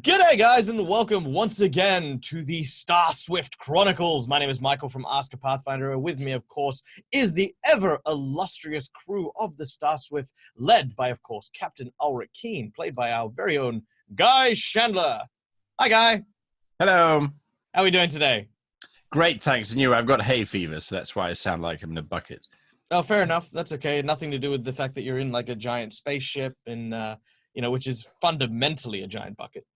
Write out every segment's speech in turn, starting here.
G'day guys and welcome once again to the Starswift Chronicles. My name is Michael from Ask a Pathfinder. With me, of course, is the ever illustrious crew of the Starswift, led by, of course, Captain Ulrich Keene, played by our very own Guy Chandler. Hi, Guy. Hello. How are we doing today? Great, thanks. And you, I've got hay fever, so that's why I sound like I'm in a bucket. Oh, fair enough. That's okay. Nothing to do with the fact that you're in like a giant spaceship and, which is fundamentally a giant bucket.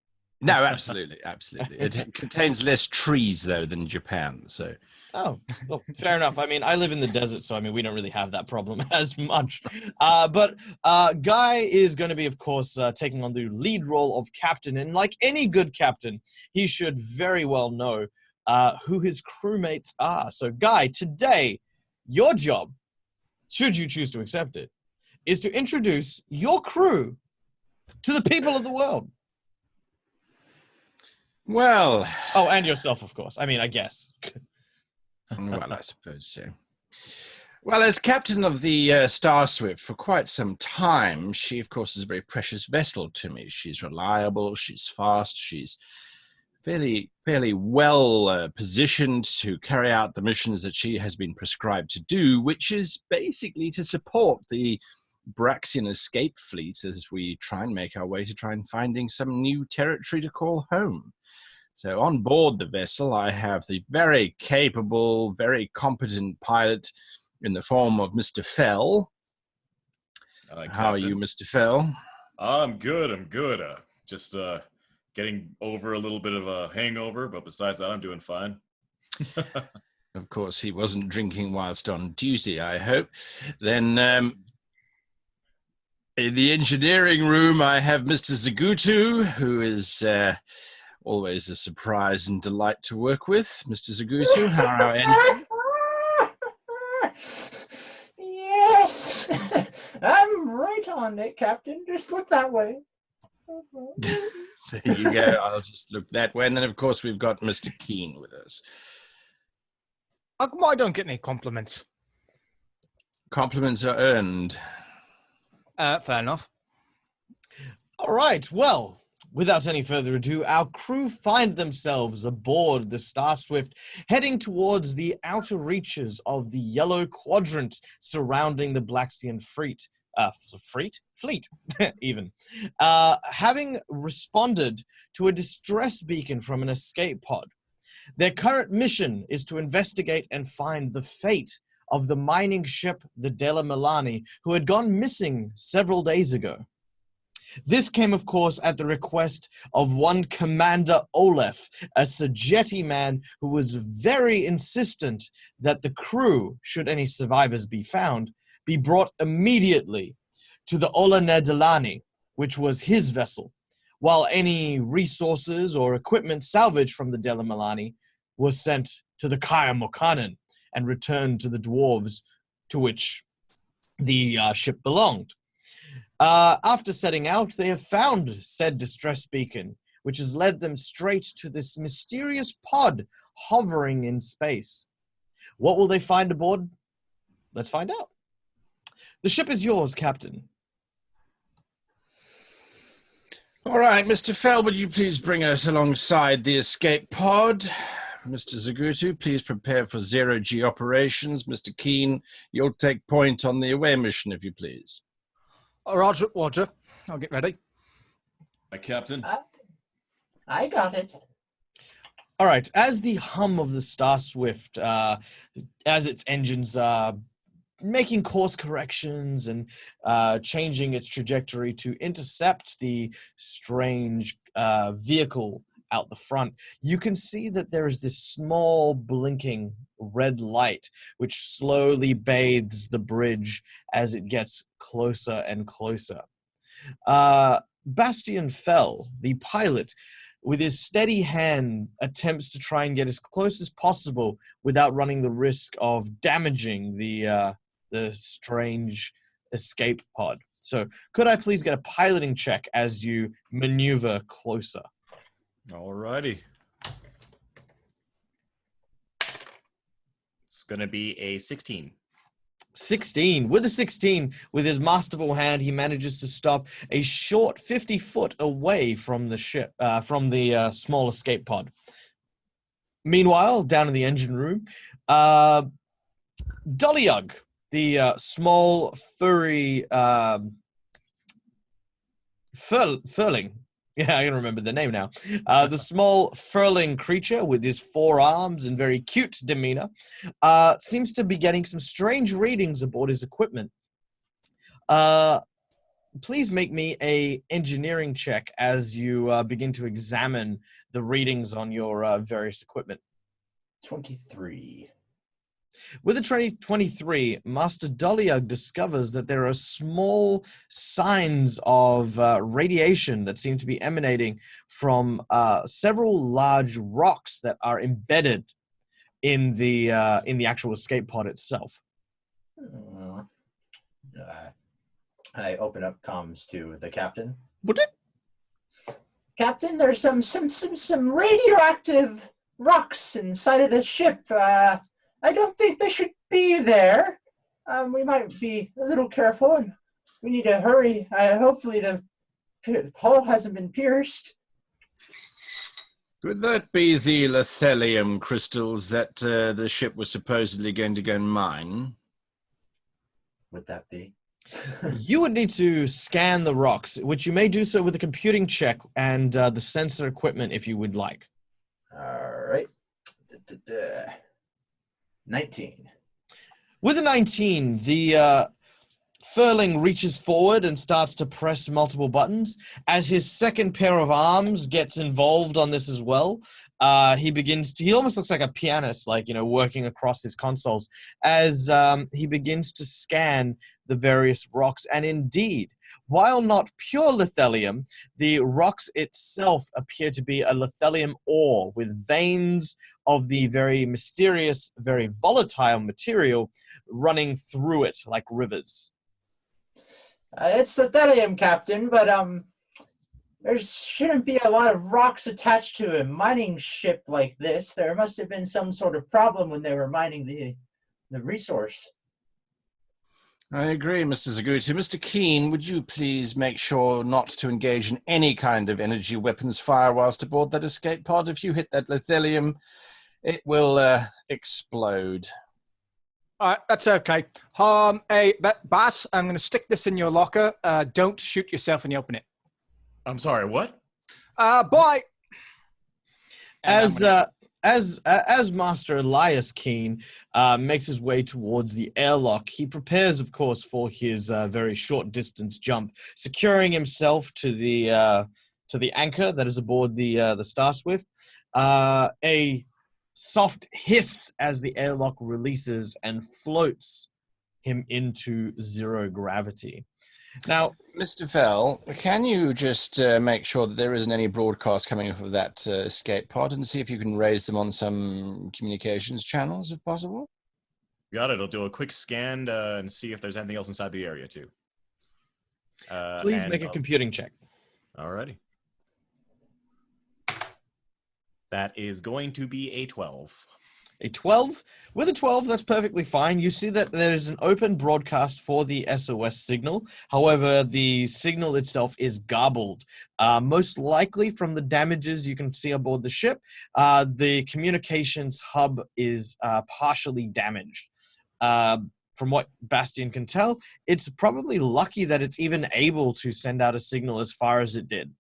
No, absolutely, absolutely. It contains less trees, though, than Japan, so... Oh, well, fair enough. I mean, I live in the desert, so, we don't really have that problem as much. But Guy is going to be, of course, taking on the lead role of captain. And like any good captain, he should very well know who his crewmates are. So, Guy, today, your job, should you choose to accept it, is to introduce your crew to the people of the world. Well... Oh, and yourself, of course. I guess. Well, I suppose so. Well, as captain of the Starswift for quite some time, she, of course, is a very precious vessel to me. She's reliable, she's fast, she's fairly well positioned to carry out the missions that she has been prescribed to do, which is basically to support the Braxian escape fleet as we try and make our way to try and finding some new territory to call home. So on board the vessel, I have the very capable, very competent pilot in the form of Mr. Fell. How are you, Mr. Fell? I'm good. Just getting over a little bit of a hangover, but besides that, I'm doing fine. Of course, he wasn't drinking whilst on duty, I hope. Then in the engineering room, I have Mr. Zagutu, who is... always a surprise and delight to work with. Mr. Zagutu, how are our engines? Yes, I'm right on it, Captain. Just look that way. There you go. I'll just look that way. And then, of course, we've got Mr. Keene with us. How come I don't get any compliments? Compliments are earned. Fair enough. All right, well... without any further ado, our crew find themselves aboard the Starswift, heading towards the outer reaches of the yellow quadrant surrounding the Blaxian fleet, even. Having responded to a distress beacon from an escape pod. Their current mission is to investigate and find the fate of the mining ship, the Della Milani, who had gone missing several days ago. This came, of course, at the request of one Commander Olef, a Sagetti man who was very insistent that the crew, should any survivors be found, be brought immediately to the Ola Nedelani, which was his vessel, while any resources or equipment salvaged from the Della Milani was sent to the Kaya Mokanen and returned to the dwarves to which the ship belonged. After setting out, they have found said distress beacon, which has led them straight to this mysterious pod hovering in space. What will they find aboard? Let's find out. The ship is yours, Captain. All right, Mr. Fell, would you please bring us alongside the escape pod? Mr. Zagutu, please prepare for zero-G operations. Mr. Keene, you'll take point on the away mission, if you please. Roger. I'll get ready. Hi, Captain. I got it. All right. As the hum of the Starswift, as its engines are making course corrections and changing its trajectory to intercept the strange vehicle out the front, you can see that there is this small blinking red light which slowly bathes the bridge as it gets closer and closer. Bastian Fell, the pilot, with his steady hand attempts to try and get as close as possible without running the risk of damaging the strange escape pod. So could I please get a piloting check as you maneuver closer? Alrighty. It's going to be a 16. 16. With a 16, with his masterful hand, he manages to stop a short 50 foot away from the ship, from the small escape pod. Meanwhile, down in the engine room, Dolyug, the small furry furling. Yeah, I can remember the name now. The small furling creature with his 4 arms and very cute demeanor seems to be getting some strange readings aboard his equipment. Please make me a engineering check as you begin to examine the readings on your various equipment. 23. With a 23, Master Dolyug discovers that there are small signs of radiation that seem to be emanating from several large rocks that are embedded in the actual escape pod itself. I open up comms to the captain. What it? Captain, there's some radioactive rocks inside of the ship. I don't think they should be there. We might be a little careful, and we need to hurry. Hopefully the hull hasn't been pierced. Could that be the lithelium crystals that the ship was supposedly going to go and mine? Would that be? You would need to scan the rocks, which you may do so with a computing check and the sensor equipment if you would like. All right. 19. With a 19, the furling reaches forward and starts to press multiple buttons. As his second pair of arms gets involved on this as well, he almost looks like a pianist, like, working across his consoles, as he begins to scan the various rocks. And indeed, while not pure lithelium, the rocks itself appear to be a lithelium ore with veins of the very mysterious, very volatile material running through it like rivers. It's lithelium, Captain, but there shouldn't be a lot of rocks attached to a mining ship like this. There must have been some sort of problem when they were mining the resource. I agree, Mr. Zaguti. Mr. Keene, would you please make sure not to engage in any kind of energy weapons fire whilst aboard that escape pod? If you hit that lithelium, it will explode. All right, that's okay. Hey, Bass, I'm going to stick this in your locker. Don't shoot yourself when you open it. I'm sorry, what? Bye. As Master Elias Keene makes his way towards the airlock, he prepares, of course, for his very short distance jump, securing himself to the anchor that is aboard the Starswift. A soft hiss as the airlock releases and floats him into zero gravity. Now, Mr. Fell, can you just make sure that there isn't any broadcast coming off of that escape pod and see if you can raise them on some communications channels, if possible? Got it. I'll do a quick scan and see if there's anything else inside the area, too. Please make a computing check. Alrighty. That is going to be a 12. A 12? With a 12, that's perfectly fine. You see that there's an open broadcast for the SOS signal. However, the signal itself is garbled. Most likely from the damages you can see aboard the ship, the communications hub is partially damaged. From what Bastian can tell, it's probably lucky that it's even able to send out a signal as far as it did.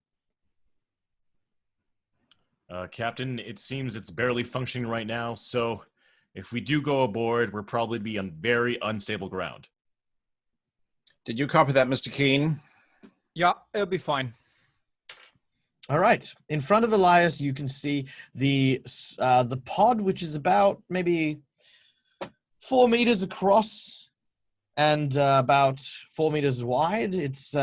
Captain, it seems it's barely functioning right now, so if we do go aboard, we'll probably be on very unstable ground. Did you copy that, Mr. Keene? Yeah, it'll be fine. All right. In front of Elias, you can see the pod, which is about maybe 4 meters across and about 4 meters wide. It's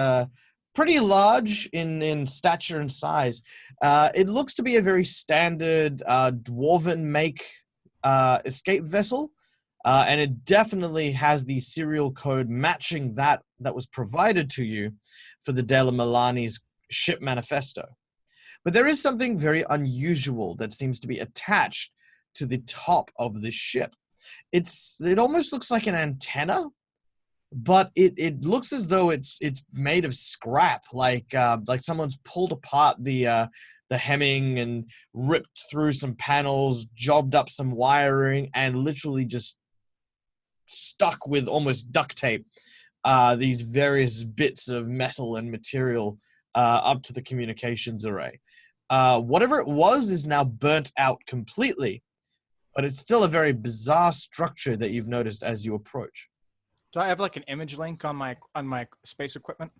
pretty large in stature and size. It looks to be a very standard dwarven make escape vessel, and it definitely has the serial code matching that was provided to you for the Della Milani's ship manifesto. But there is something very unusual that seems to be attached to the top of the ship. It almost looks like an antenna but it looks as though it's made of scrap, like someone's pulled apart the hemming and ripped through some panels, jobbed up some wiring, and literally just stuck with almost duct tape these various bits of metal and material up to the communications array. Whatever it was is now burnt out completely, but it's still a very bizarre structure that you've noticed as you approach. Do I have like an image link on my space equipment?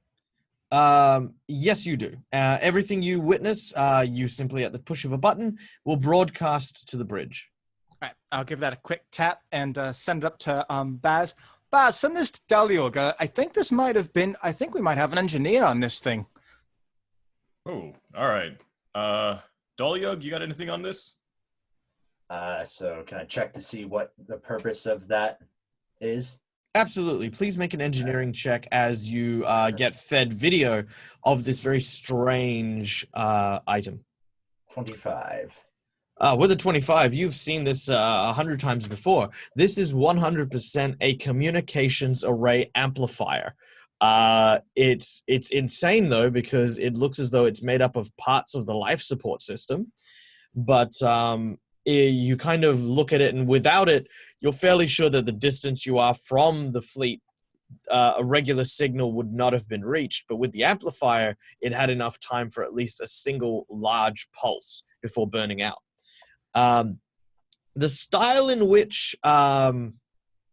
Yes, you do. Everything you witness, you simply at the push of a button will broadcast to the bridge. All right, I'll give that a quick tap and send it up to Baz. Baz, send this to Deliog. I think we might have an engineer on this thing. Oh, all right. Doliog, you got anything on this? So can I check to see what the purpose of that is? Absolutely. Please make an engineering check as you get fed video of this very strange item. 25. With a 25, you've seen this 100 times before. This is 100% a communications array amplifier. It's insane, though, because it looks as though it's made up of parts of the life support system. But you kind of look at it, and without it, you're fairly sure that the distance you are from the fleet, a regular signal would not have been reached. But with the amplifier, it had enough time for at least a single large pulse before burning out. The style in which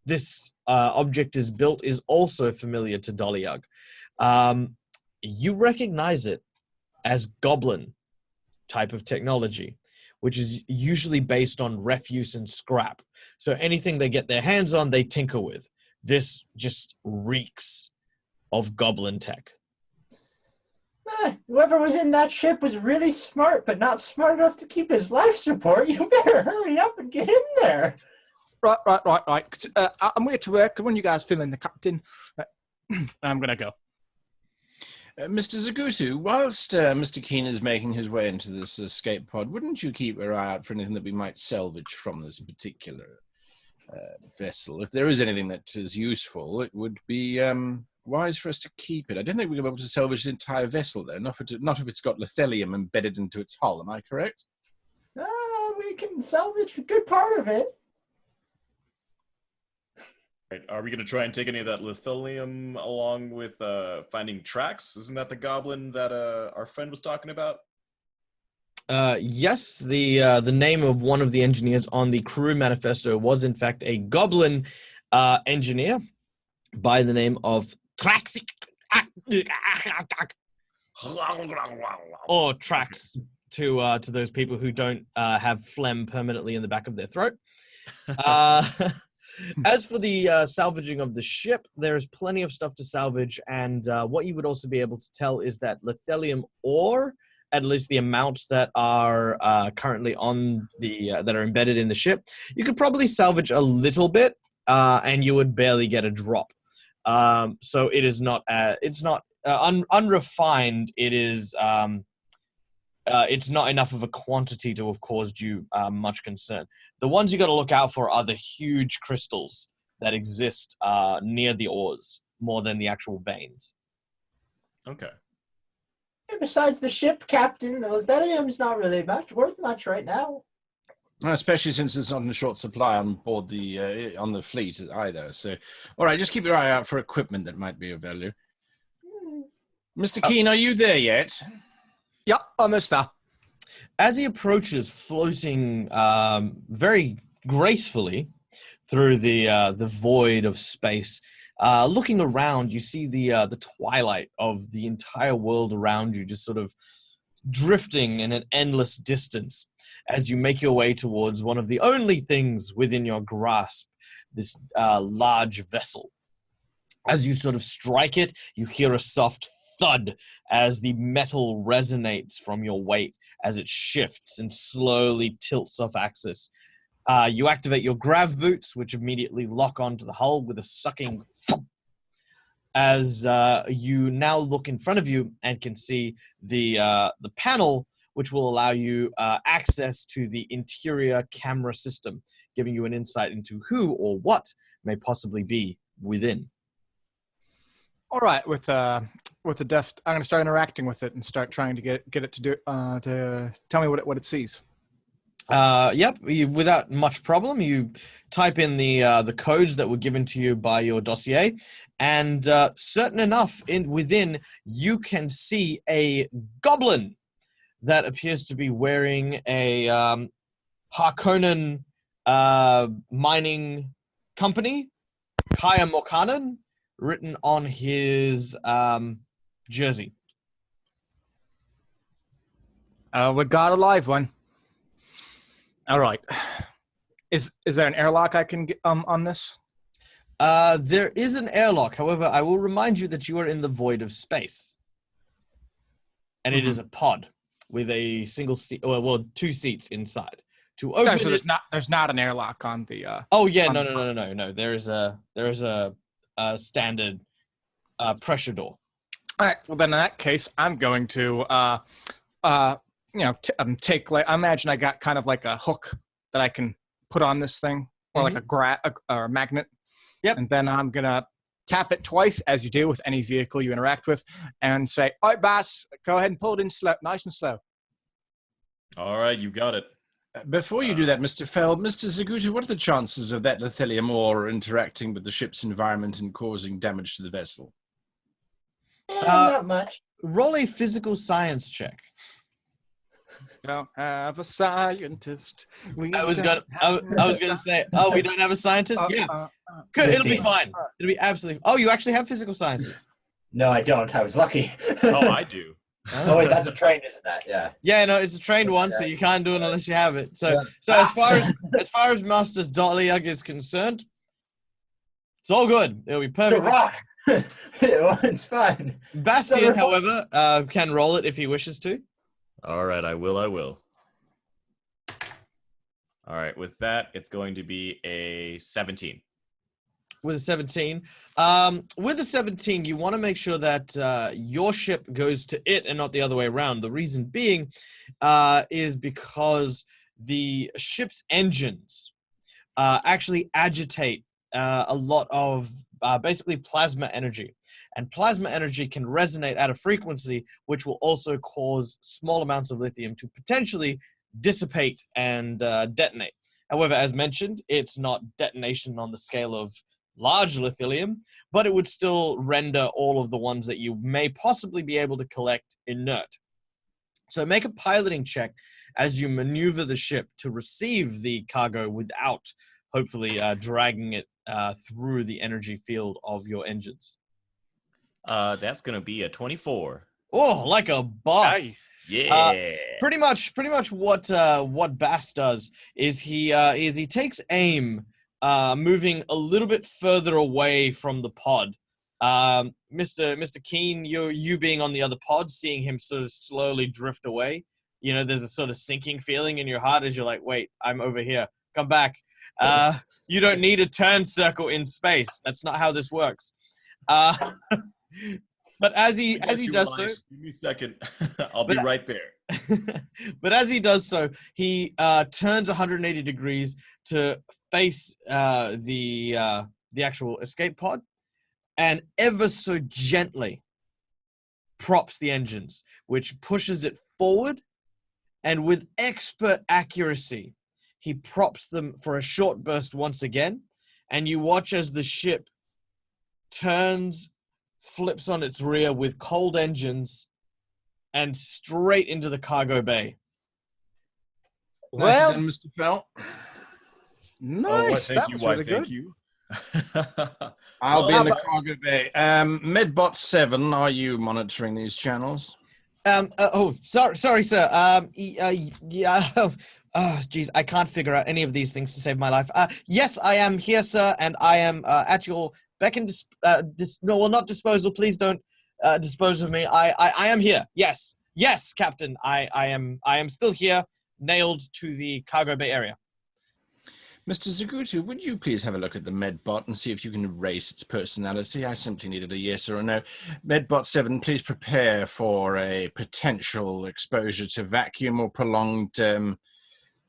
this object is built is also familiar to Doliog. You recognize it as Goblin type of technology, which is usually based on refuse and scrap. So anything they get their hands on, they tinker with. This just reeks of Goblin tech. Whoever was in that ship was really smart, but not smart enough to keep his life support. You better hurry up and get in there. Right. I'm here to work. When you guys fill in the captain, I'm going to go. Mr. Zagutu, whilst Mr. Keen is making his way into this escape pod, wouldn't you keep your eye out for anything that we might salvage from this particular vessel? If there is anything that is useful, it would be wise for us to keep it. I don't think we're going to be able to salvage the entire vessel, though. Not if it's got lithelium embedded into its hull. Am I correct? We can salvage a good part of it. Right. Are we going to try and take any of that lithelium along with finding tracks? Isn't that the goblin that our friend was talking about? Yes, the name of one of the engineers on the crew manifesto was in fact a goblin engineer by the name of Traxic, or Trax to those people who don't have phlegm permanently in the back of their throat. As for the salvaging of the ship, there is plenty of stuff to salvage, and what you would also be able to tell is that lithelium ore, at least the amounts that are currently on the that are embedded in the ship, you could probably salvage a little bit, and you would barely get a drop. So it is not unrefined. It is it's not enough of a quantity to have caused you much concern. The ones you got to look out for are the huge crystals that exist near the ores, more than the actual veins. Okay. And besides the ship, Captain, the lithelium's not really worth much right now. Especially since it's not in short supply on board on the fleet either. So, all right, just keep your eye out for equipment that might be of value. Mr. Keen, are you there yet? Yeah, almost there. As he approaches, floating very gracefully through the void of space, looking around, you see the twilight of the entire world around you, just sort of drifting in an endless distance as you make your way towards one of the only things within your grasp, this large vessel. As you sort of strike it, you hear a soft thud as the metal resonates from your weight as it shifts and slowly tilts off axis. You activate your grav boots, which immediately lock onto the hull with a sucking thump, as you now look in front of you and can see the panel, which will allow you access to the interior camera system, giving you an insight into who or what may possibly be within. All right, with the deaf, I'm going to start interacting with it and start trying to get it to do to tell me what it sees. Yep, without much problem, you type in the codes that were given to you by your dossier, and certain enough, within you can see a goblin that appears to be wearing a Harkonnen mining company, Kaya Morkanen, written on his jersey. We got a live one. All right. Is there an airlock I can get on this? There is an airlock. However, I will remind you that you are in the void of space. And it is a pod with a single seat, well, 2 seats inside. To open so there's not an airlock on the Oh yeah, no. There is a standard pressure door. All right. Well, then in that case, I'm going to take, like, I imagine I got kind of like a hook that I can put on this thing, or like a magnet. Yep. And then I'm gonna tap it twice, as you do with any vehicle you interact with, and say, "All right, boss, go ahead and pull it in slow, nice and slow." All right, you got it. Before you do that, Mr. Feld, Mr. Zagutu, what are the chances of that Lithelium ore interacting with the ship's environment and causing damage to the vessel? Not much. Roll a physical science check. Don't have a scientist. I was gonna say, oh, we don't have a scientist. Yeah, good. It'll be fine. It'll be absolutely. Oh, you actually have physical sciences. No, I don't. I was lucky. Oh, I do. Oh wait, that's a train, isn't that? Yeah. Yeah, no, it's a trained one, so you can't do it unless you have it. So as far as Master Doliag is concerned, it's all good. It'll be perfect. It's a rock. It's fine. Bastian, however, can roll it if he wishes to. All right, I will. All right, with that, it's going to be a 17. With a 17. With a 17, you want to make sure that your ship goes to it and not the other way around. The reason being is because the ship's engines actually agitate a lot of basically plasma energy. And plasma energy can resonate at a frequency which will also cause small amounts of lithium to potentially dissipate and detonate. However, as mentioned, it's not detonation on the scale of large lithium, but it would still render all of the ones that you may possibly be able to collect inert. So make a piloting check as you maneuver the ship to receive the cargo without hopefully dragging it through the energy field of your engines. That's going to be a 24. Oh, like a boss. Nice. Yeah. Pretty much what Bass does is he takes aim, moving a little bit further away from the pod. Mr. Keen, you being on the other pod, seeing him sort of slowly drift away, you know, there's a sort of sinking feeling in your heart as you're like, wait, I'm over here. Come back. You don't need a turn circle in space. That's not how this works. But as he does so, give me a second. I'll be right there. But as he does so, he turns 180 degrees to face the actual escape pod, and ever so gently props the engines, which pushes it forward, and with expert accuracy, he props them for a short burst once again, and you watch as the ship turns, flips on its rear with cold engines, and straight into the cargo bay. Well, done, Mr. Fell. Nice. Thank That you. was Why, really thank good. you. I'll be in the cargo bay. Medbot 7, are you monitoring these channels? Sorry, sir. Yeah. Oh, geez, I can't figure out any of these things to save my life. Yes, I am here, sir, and I am at your beck and not disposal. Please don't dispose of me. I am here. Yes, Captain. I am still here, nailed to the cargo bay area. Mr. Zagutu, would you please have a look at the Medbot and see if you can erase its personality? I simply needed a yes or a no. Medbot 7, please prepare for a potential exposure to vacuum or prolonged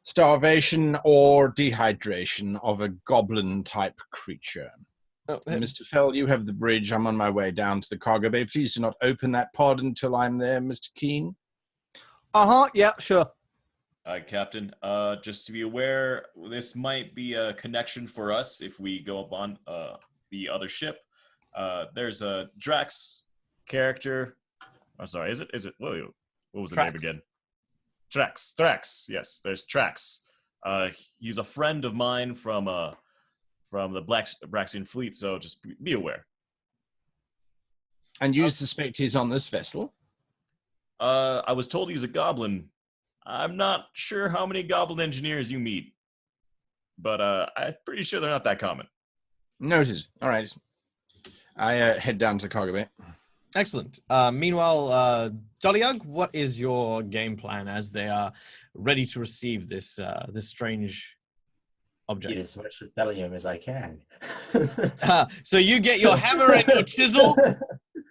starvation or dehydration of a goblin-type creature. Mr. Fell, you have the bridge. I'm on my way down to the cargo bay. Please do not open that pod until I'm there, Mr. Keen. Yeah, sure. Captain, just to be aware, this might be a connection for us if we go up on the other ship. There's a Drax character. I'm sorry, is it? Whoa, what was the name again? Thrax. Yes, there's Thrax. He's a friend of mine from the Braxian fleet, so just be aware. And you suspect he's on this vessel? I was told he's a goblin. I'm not sure how many goblin engineers you meet, but I'm pretty sure they're not that common. Noted. All right. I head down to the cargo bay. Excellent. Meanwhile, Dolyug, what is your game plan as they are ready to receive this strange object? Eat as much rebellium as I can. So you get your hammer and your chisel,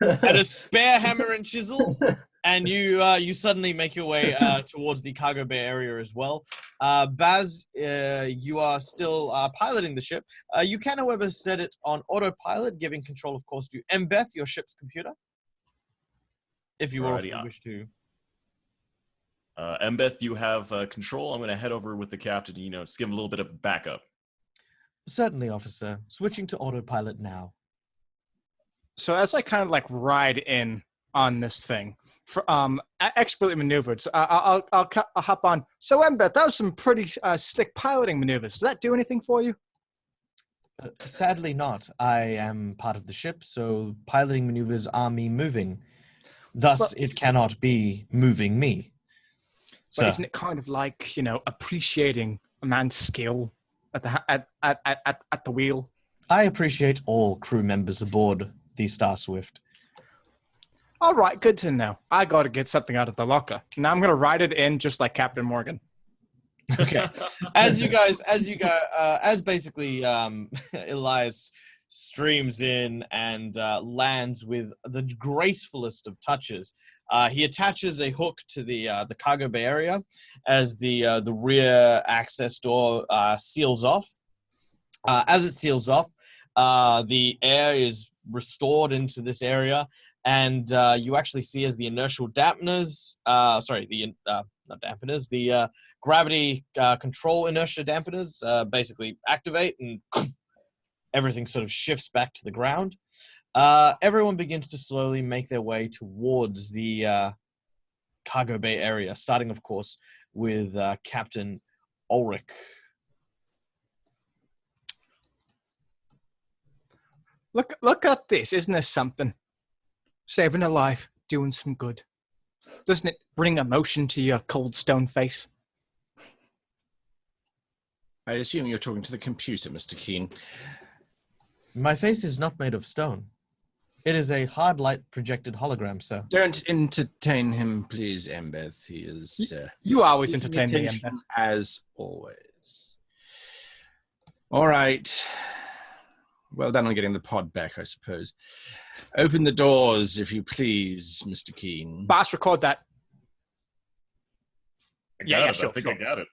and a spare hammer and chisel, and you suddenly make your way towards the cargo bay area as well. Baz, you are still piloting the ship. You can, however, set it on autopilot, giving control, of course, to Embeth, your ship's computer, if you also wish to. Embeth, you have control. I'm going to head over with the captain, just give him a little bit of backup. Certainly, officer. Switching to autopilot now. So as I kind of like ride in on this thing, expertly maneuvered, so I'll hop on. So Embeth, that was some pretty slick piloting maneuvers. Does that do anything for you? Sadly not. I am part of the ship, so piloting maneuvers are me moving. Thus, it cannot be moving me. But isn't it kind of like, appreciating a man's skill at the wheel? I appreciate all crew members aboard the Starswift. All right, good to know. I got to get something out of the locker. Now I'm going to ride it in just like Captain Morgan. Okay. As basically Elias streams in and lands with the gracefulest of touches. He attaches a hook to the cargo bay area as the rear access door seals off. As it seals off, the air is restored into this area, and you actually see as the inertial dampeners, the gravity control inertia dampeners basically activate, and everything sort of shifts back to the ground. Everyone begins to slowly make their way towards the cargo bay area, starting, of course, with Captain Ulrich. Look at this. Isn't this something? Saving a life, doing some good. Doesn't it bring emotion to your cold stone face? I assume you're talking to the computer, Mr. Keen. My face is not made of stone. It is a hard light projected hologram, sir. Don't entertain him, please, Embeth. He is... you always entertain me, Embeth. As always. All right. Well done on getting the pod back, I suppose. Open the doors, if you please, Mr. Keen. Boss, record that. I think I got it.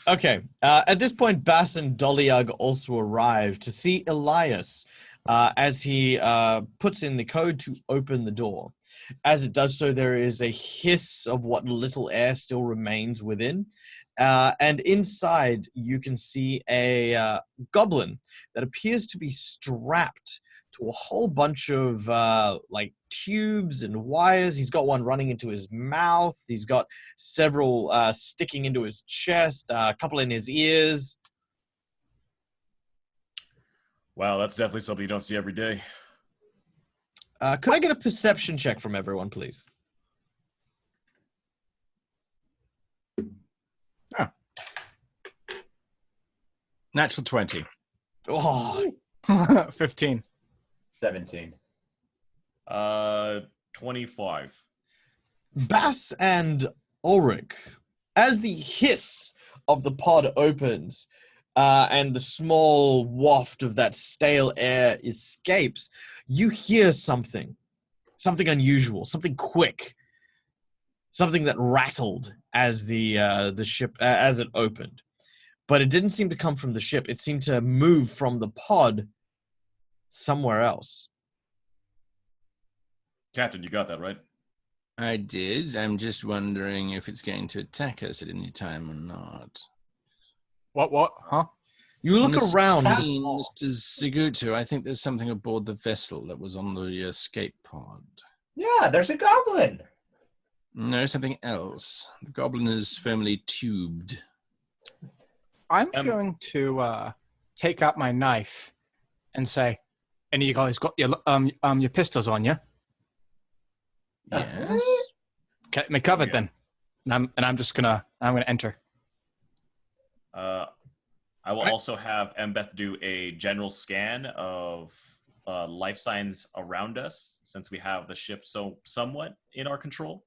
Okay. At this point, Bass and Dolyug also arrive to see Elias as he puts in the code to open the door. As it does so, there is a hiss of what little air still remains within. And inside, you can see a goblin that appears to be strapped to a whole bunch of tubes and wires. He's got one running into his mouth. He's got several sticking into his chest, a couple in his ears. Wow, that's definitely something you don't see every day. Could I get a perception check from everyone, please? Natural 20. Oh, 15. 17. 25. Bass and Ulrich, as the hiss of the pod opens and the small waft of that stale air escapes, you hear something unusual, something quick, something that rattled as the ship as it opened. but it didn't seem to come from the ship. It seemed to move from the pod somewhere else. Captain, you got that, right? I did. I'm just wondering if it's going to attack us at any time or not. What? Huh? You look Mr. around. Keen, Mr. Zigutu, I think there's something aboard the vessel that was on the escape pod. Yeah, there's a goblin. No, something else. The goblin is firmly tubed. I'm going to take out my knife and say, "Any of you guys got your pistols on you? Yes. Get me covered then." And I'm gonna enter. I will also have Embeth do a general scan of life signs around us, since we have the ship somewhat in our control.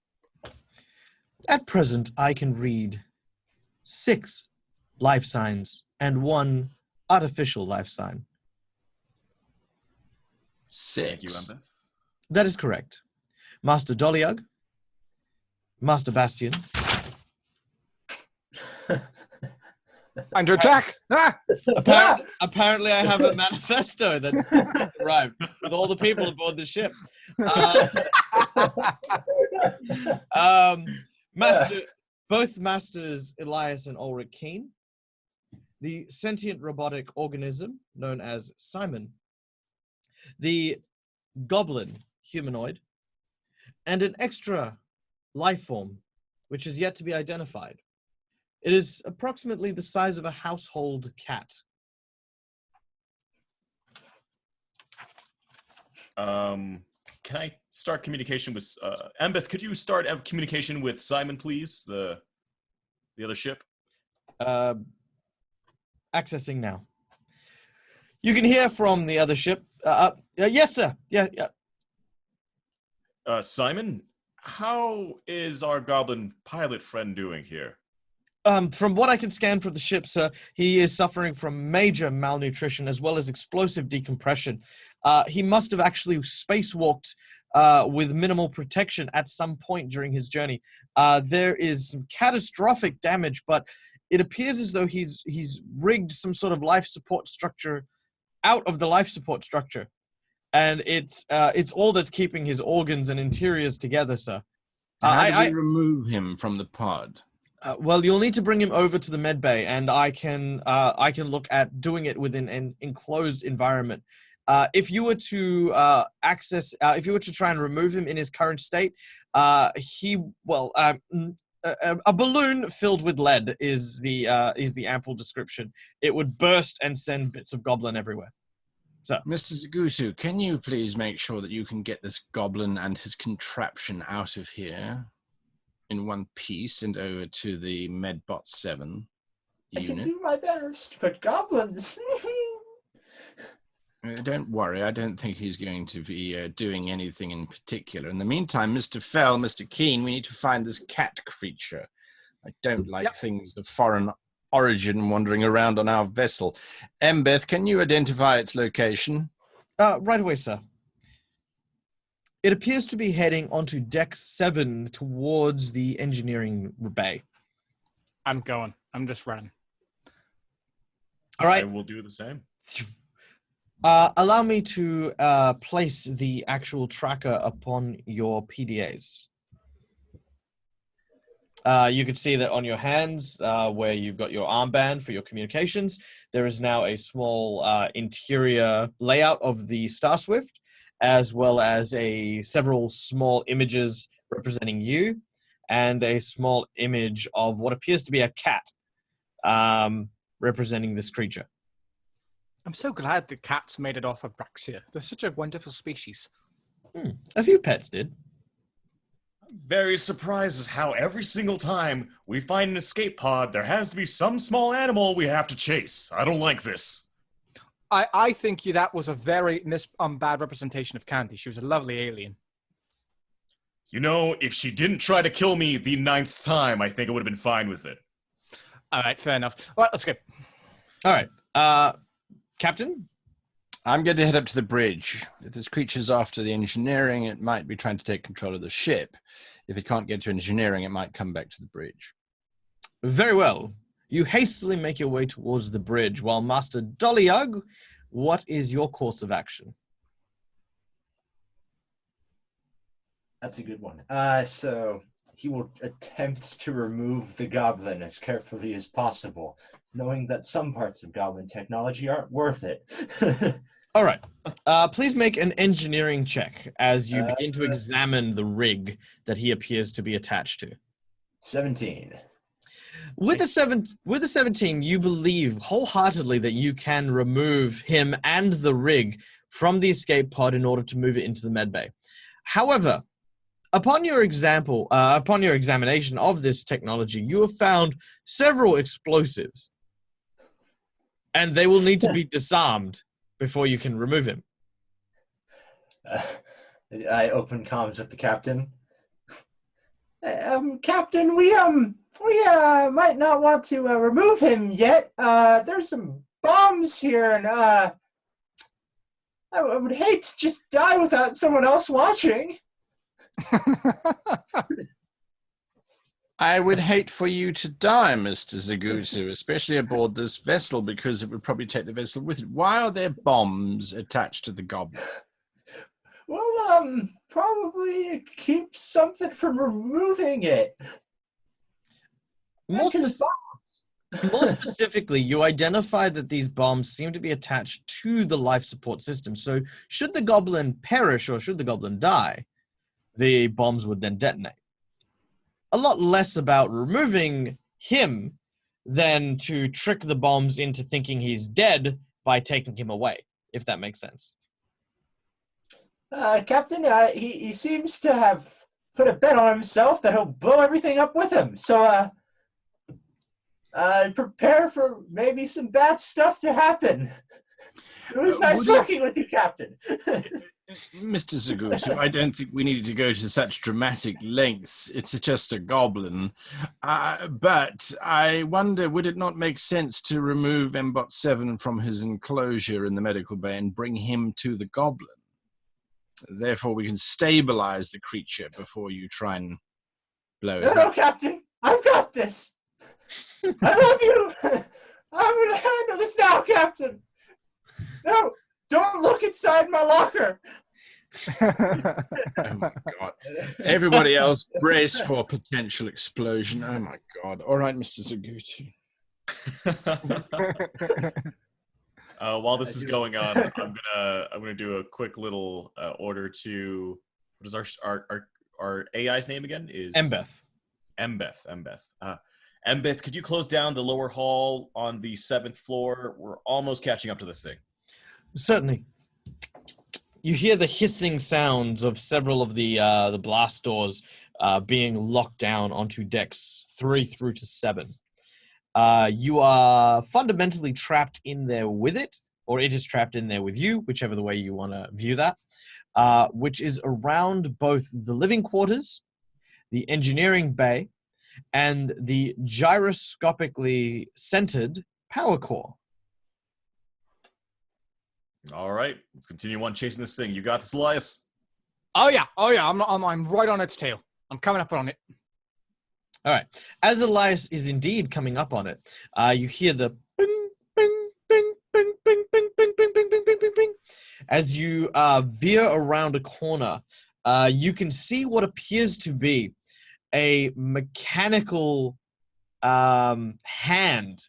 At present, I can read 6 life signs and 1 artificial life sign. 6. Thank you, Embeth. That is correct. Master Doliug, Master Bastion, Under attack! Ah! Apparently, I have a manifesto that's arrived with all the people aboard the ship. Both masters Elias and Ulrich Keen, the sentient robotic organism known as Simon, the goblin humanoid, and an extra life form, which is yet to be identified. It is approximately the size of a household cat. Can I start communication with Embeth? Could you start communication with Simon, please? The other ship. Accessing now. You can hear from the other ship. Yes, sir. Yeah. Simon, how is our goblin pilot friend doing here? From what I can scan from the ship, sir, he is suffering from major malnutrition as well as explosive decompression. He must have actually spacewalked with minimal protection at some point during his journey. There is some catastrophic damage, but it appears as though he's rigged some sort of life support structure out of the life support structure. And it's all that's keeping his organs and interiors together, sir. How do we remove him from the pod? Well, you'll need to bring him over to the med bay, and I can look at doing it within an enclosed environment. If you were to if you were to try and remove him in his current state, a balloon filled with lead is the ample description. It would burst and send bits of goblin everywhere. So, Mr. Zagusu, can you please make sure that you can get this goblin and his contraption out of here in one piece and over to the Medbot 7 unit? I can do my best, but goblins. Don't worry, I don't think he's going to be doing anything in particular. In the meantime, Mr. Fell, Mr. Keen, we need to find this cat creature. I don't like things of foreign origin wandering around on our vessel. Embeth, can you identify its location? Right away, sir. It appears to be heading onto deck 7 towards the engineering bay. I'm going. I'm just running. All right. I will do the same. Allow me to place the actual tracker upon your PDAs. You can see that on your hands, where you've got your armband for your communications, there is now a small interior layout of the Starswift, as well as several small images representing you, and a small image of what appears to be a cat representing this creature. I'm so glad the cats made it off of Braxia. They're such a wonderful species. A few pets did. Very surprised as how every single time we find an escape pod, there has to be some small animal we have to chase. I don't like this. I think that was a very bad representation of Candy. She was a lovely alien. You know, if she didn't try to kill me the 9th time, I think I would have been fine with it. All right, fair enough. All right, let's go. All right. Captain? I'm going to head up to the bridge. If this creature's after the engineering, it might be trying to take control of the ship. If it can't get to engineering, it might come back to the bridge. Very well. You hastily make your way towards the bridge, while Master Dolyug, what is your course of action? That's a good one. So he will attempt to remove the goblin as carefully as possible, knowing that some parts of goblin technology aren't worth it. All right. Please make an engineering check as you begin to examine the rig that he appears to be attached to. 17. With the 17, you believe wholeheartedly that you can remove him and the rig from the escape pod in order to move it into the medbay. However, upon your examination of this technology, you have found several explosives, and they will need to be disarmed before you can remove him. I open comms with the captain. Captain, we might not want to remove him yet. There's some bombs here, and I would hate to just die without someone else watching. I would hate for you to die, Mr. Zagutu, especially aboard this vessel, because it would probably take the vessel with it. Why are there bombs attached to the goblin? Well, probably to keep something from removing it. More specifically, you identified that these bombs seem to be attached to the life support system. So should the goblin perish or should the goblin die, the bombs would then detonate. A lot less about removing him than to trick the bombs into thinking he's dead by taking him away, if that makes sense. Captain, he seems to have put a bet on himself that he'll blow everything up with him. So, prepare for maybe some bad stuff to happen. It was nice working with you, Captain. Mr. Zagutu, I don't think we needed to go to such dramatic lengths. It's just a goblin. But I wonder, would it not make sense to remove Mbot 7 from his enclosure in the medical bay and bring him to the goblin? Therefore, we can stabilize the creature before you try and blow it up. No, Captain, I've got this. I love you. I'm going to handle this now, Captain. No, don't look inside my locker. Oh my God. Everybody else brace for potential explosion. Oh my God. All right, Mr. Zagutu. While this is going on, I'm gonna do a quick little order to what is our AI's name again? Is Embeth. Embeth, could you close down the lower hall on the 7th floor? We're almost catching up to this thing. Certainly. You hear the hissing sounds of several of the blast doors being locked down onto decks 3 through to 7. You are fundamentally trapped in there with it, or it is trapped in there with you, whichever the way you want to view that, which is around both the living quarters, the engineering bay, and the gyroscopically centered power core. All right, let's continue on chasing this thing. You got this, Elias. Oh yeah. I'm right on its tail. I'm coming up on it. All right. As Elias is indeed coming up on it, you hear the bing, bing, bing, bing, bing, bing, bing, bing, bing, bing, bing, bing, bing. As you veer around a corner, you can see what appears to be a mechanical hand,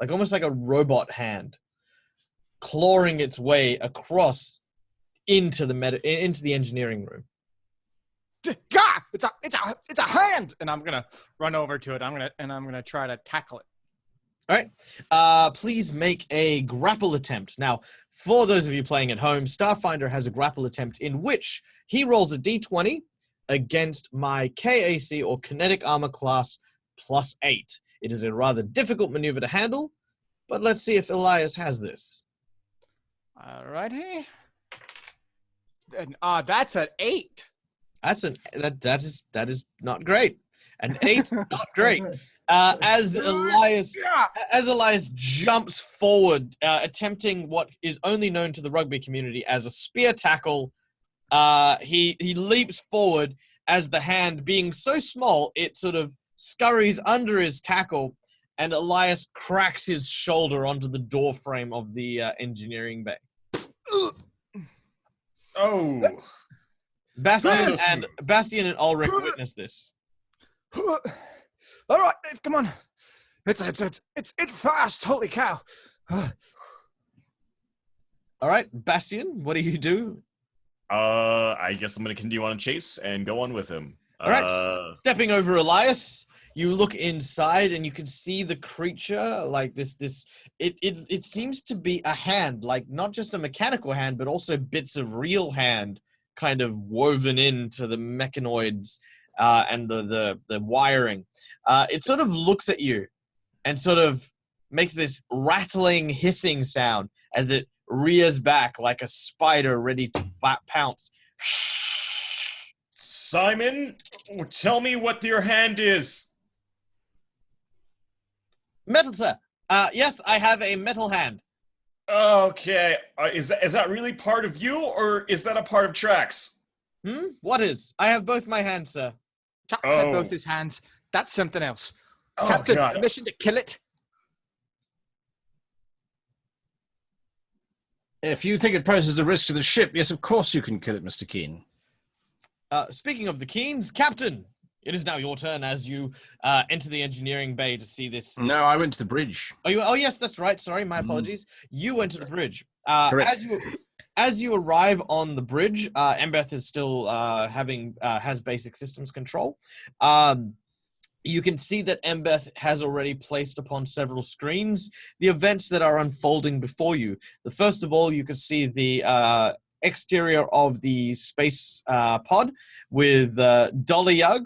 like almost like a robot hand, clawing its way across into the engineering room. God, it's a hand, and I'm gonna run over to it. I'm gonna try to tackle it. All right. Please make a grapple attempt. Now, for those of you playing at home, Starfinder has a grapple attempt in which he rolls a d20 against my KAC or kinetic armor class +8. It is a rather difficult maneuver to handle, but let's see if Elias has this. Alrighty. That's an 8. That is not great. An 8, not great. As Elias jumps forward, attempting what is only known to the rugby community as a spear tackle, he leaps forward as the hand, being so small, it sort of scurries under his tackle and Elias cracks his shoulder onto the door frame of the engineering bay. Oh. Bastian and Ulrich witness this. All right, Dave, come on. It's fast. Holy cow. All right, Bastian, what do you do? I guess I'm gonna continue on a chase and go on with him. All right, stepping over Elias, you look inside and you can see the creature like this. It seems to be a hand, like not just a mechanical hand, but also bits of real hand kind of woven into the mechanoids and the wiring. It sort of looks at you and sort of makes this rattling, hissing sound as it rears back like a spider ready to pounce. Simon, tell me what your hand is. Metal, sir. Yes, I have a metal hand. Okay, is that really part of you, or is that a part of Trax? What is? I have both my hands, sir. Chuck said both his hands. That's something else. Oh, Captain, God. permission to kill it? If you think it poses a risk to the ship, yes, of course you can kill it, Mr. Keen. Speaking of the Keens, Captain, it is now your turn as you enter the engineering bay to see this. No, I went to the bridge. Oh, yes, that's right. Sorry, my apologies. You went to the bridge. Correct. As you arrive on the bridge, Embeth is still has basic systems control. You can see that Embeth has already placed upon several screens the events that are unfolding before you. The first of all, you can see the exterior of the space pod with Dollyug,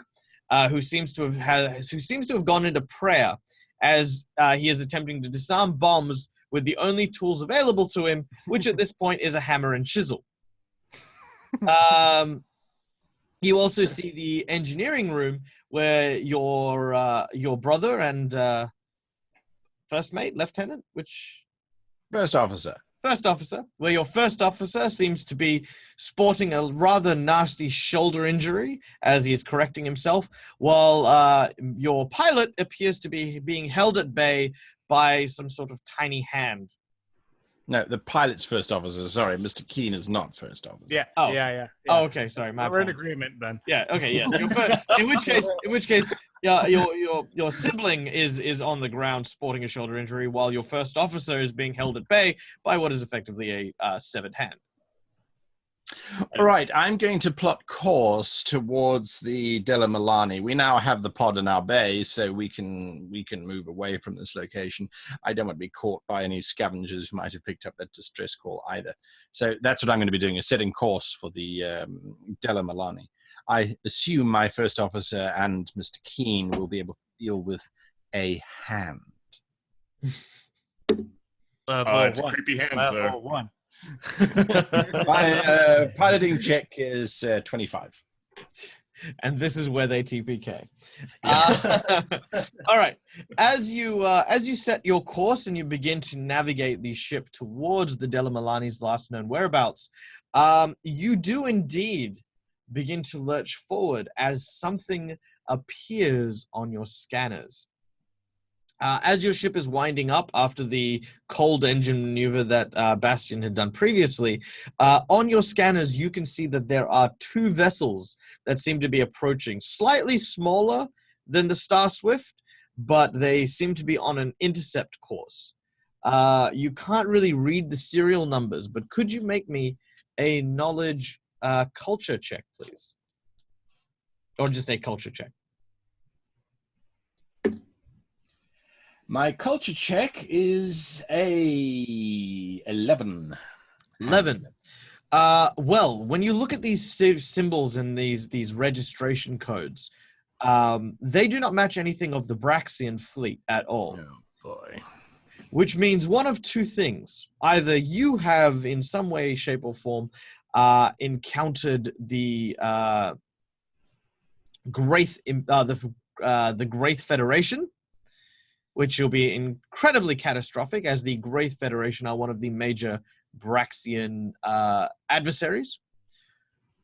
who seems to have gone into prayer as he is attempting to disarm bombs with the only tools available to him, which at this point is a hammer and chisel. You also see the engineering room where your brother and first mate, lieutenant, First officer. First officer, where your first officer seems to be sporting a rather nasty shoulder injury as he is correcting himself, while your pilot appears to be being held at bay by some sort of tiny hand. No, the pilot's first officer. Sorry, Mr. Keen is not first officer. Yeah. Oh. Yeah. Oh, okay. Sorry, my We're in apologies. agreement then. Yeah. Okay. Yes. Your first, in which case, yeah, your sibling is on the ground sporting a shoulder injury, while your first officer is being held at bay by what is effectively a severed hand. All right, I'm going to plot course towards the Della Milani. We now have the pod in our bay, so we can move away from this location. I don't want to be caught by any scavengers who might have picked up that distress call either. So that's what I'm going to be doing, is setting course for the Della Milani. I assume my first officer and Mr. Keen will be able to deal with a hand. It's a creepy hand, sir. Level 1. My piloting check is 25. And this is where they TPK. All right. As you set your course and you begin to navigate the ship towards the Della Milani's last known whereabouts, you do indeed begin to lurch forward as something appears on your scanners. As your ship is winding up after the cold engine maneuver that Bastian had done previously, on your scanners you can see that there are two vessels that seem to be approaching, slightly smaller than the Starswift, but they seem to be on an intercept course. You can't really read the serial numbers, but could you make me a knowledge culture check, please? Or just a culture check. My culture check is a 11. 11. Well, when you look at these symbols and these registration codes, they do not match anything of the Braxian fleet at all. Oh, boy. Which means one of two things. Either you have, in some way, shape, or form, encountered the Graith Federation, which will be incredibly catastrophic, as the Graith Federation are one of the major Braxian adversaries.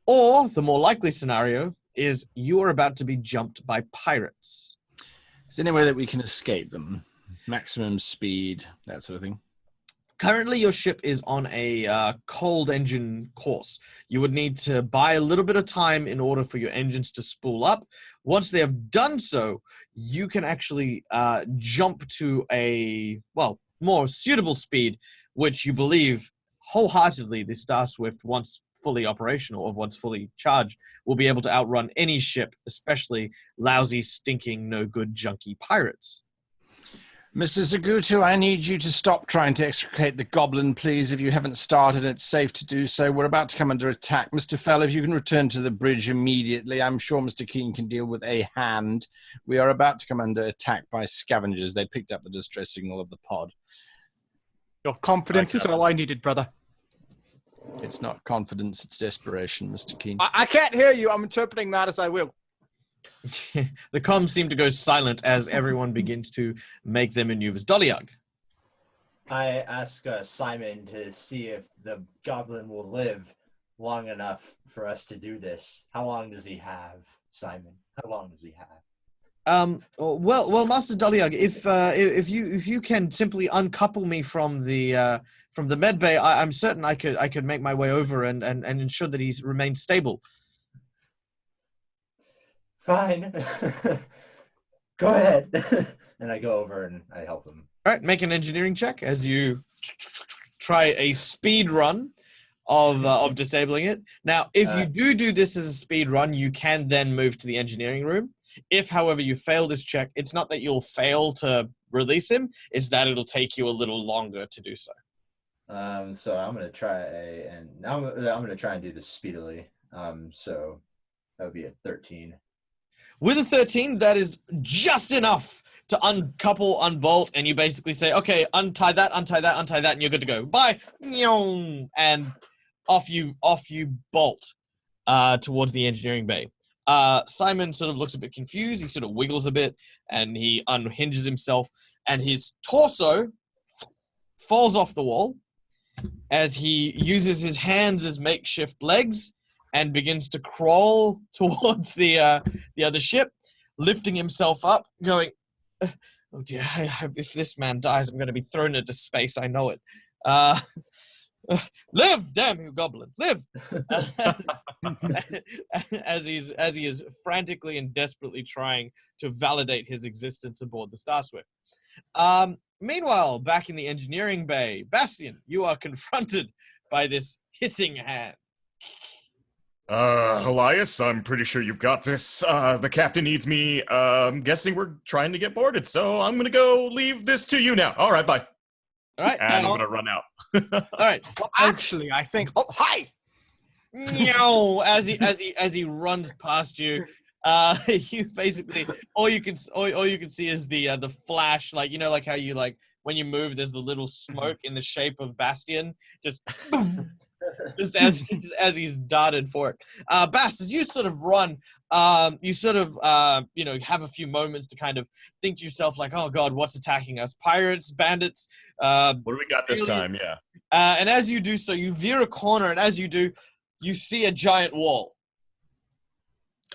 Or, the more likely scenario, is you are about to be jumped by pirates. Is there any way that we can escape them? Maximum speed, that sort of thing. Currently, your ship is on a cold engine course. You would need to buy a little bit of time in order for your engines to spool up. Once they have done so, you can actually jump to a, more suitable speed, which you believe wholeheartedly the Starswift, once fully operational or once fully charged, will be able to outrun any ship, especially lousy, stinking, no good, junky pirates. Mr. Zagutu, I need you to stop trying to extricate the goblin, please. If you haven't started, it's safe to do so. We're about to come under attack. Mr. Fell, if you can return to the bridge immediately. I'm sure Mr. Keene can deal with a hand. We are about to come under attack by scavengers. They picked up the distress signal of the pod. Your confidence is all I needed, brother. It's not confidence, it's desperation, Mr. Keene. I can't hear you. I'm interpreting that as I will. The comms seem to go silent as everyone begins to make their maneuvers. Dolyug. I ask Simon to see if the goblin will live long enough for us to do this. How long does he have, Simon? How long does he have? Well, Master Dolyug, if you can simply uncouple me from the med bay, I'm certain I could make my way over and ensure that he remains stable. Fine. Go ahead. And I go over and I help him. All right, make an engineering check as you try a speed run of disabling it. Now, if you do this as a speed run, you can then move to the engineering room. If, however, you fail this check, it's not that you'll fail to release him, it's that it'll take you a little longer to do so. So I'm gonna try I'm gonna try and do this speedily. So that would be a 13. With a 13, that is just enough to uncouple, unbolt, and you basically say, okay, untie that, and you're good to go. Bye. And off you bolt towards the engineering bay. Simon sort of looks a bit confused. He sort of wiggles a bit, and he unhinges himself, and his torso falls off the wall as he uses his hands as makeshift legs and begins to crawl towards the other ship, lifting himself up, going, oh dear, if this man dies, I'm going to be thrown into space, I know it. Live, damn you, goblin, live! as he is frantically and desperately trying to validate his existence aboard the Starswift. Meanwhile, back in the engineering bay, Bastian, you are confronted by this hissing hand. Elias, I'm pretty sure you've got this. The captain needs me. I'm guessing we're trying to get boarded, so I'm gonna go leave this to you now. All right, bye. All right, and I'm gonna run out. All right. Well, actually, I think. Oh, hi. Meow, as he runs past you, you basically all you can see is the flash, like like how you when you move, there's the little smoke in the shape of Bastian, just as he's darted for it. Bast, as you sort of run, you sort of have a few moments to kind of think to yourself like, oh god, what's attacking us? Pirates, bandits? What do we got this time? Yeah. And as you do so, you veer a corner, and as you do, you see a giant wall.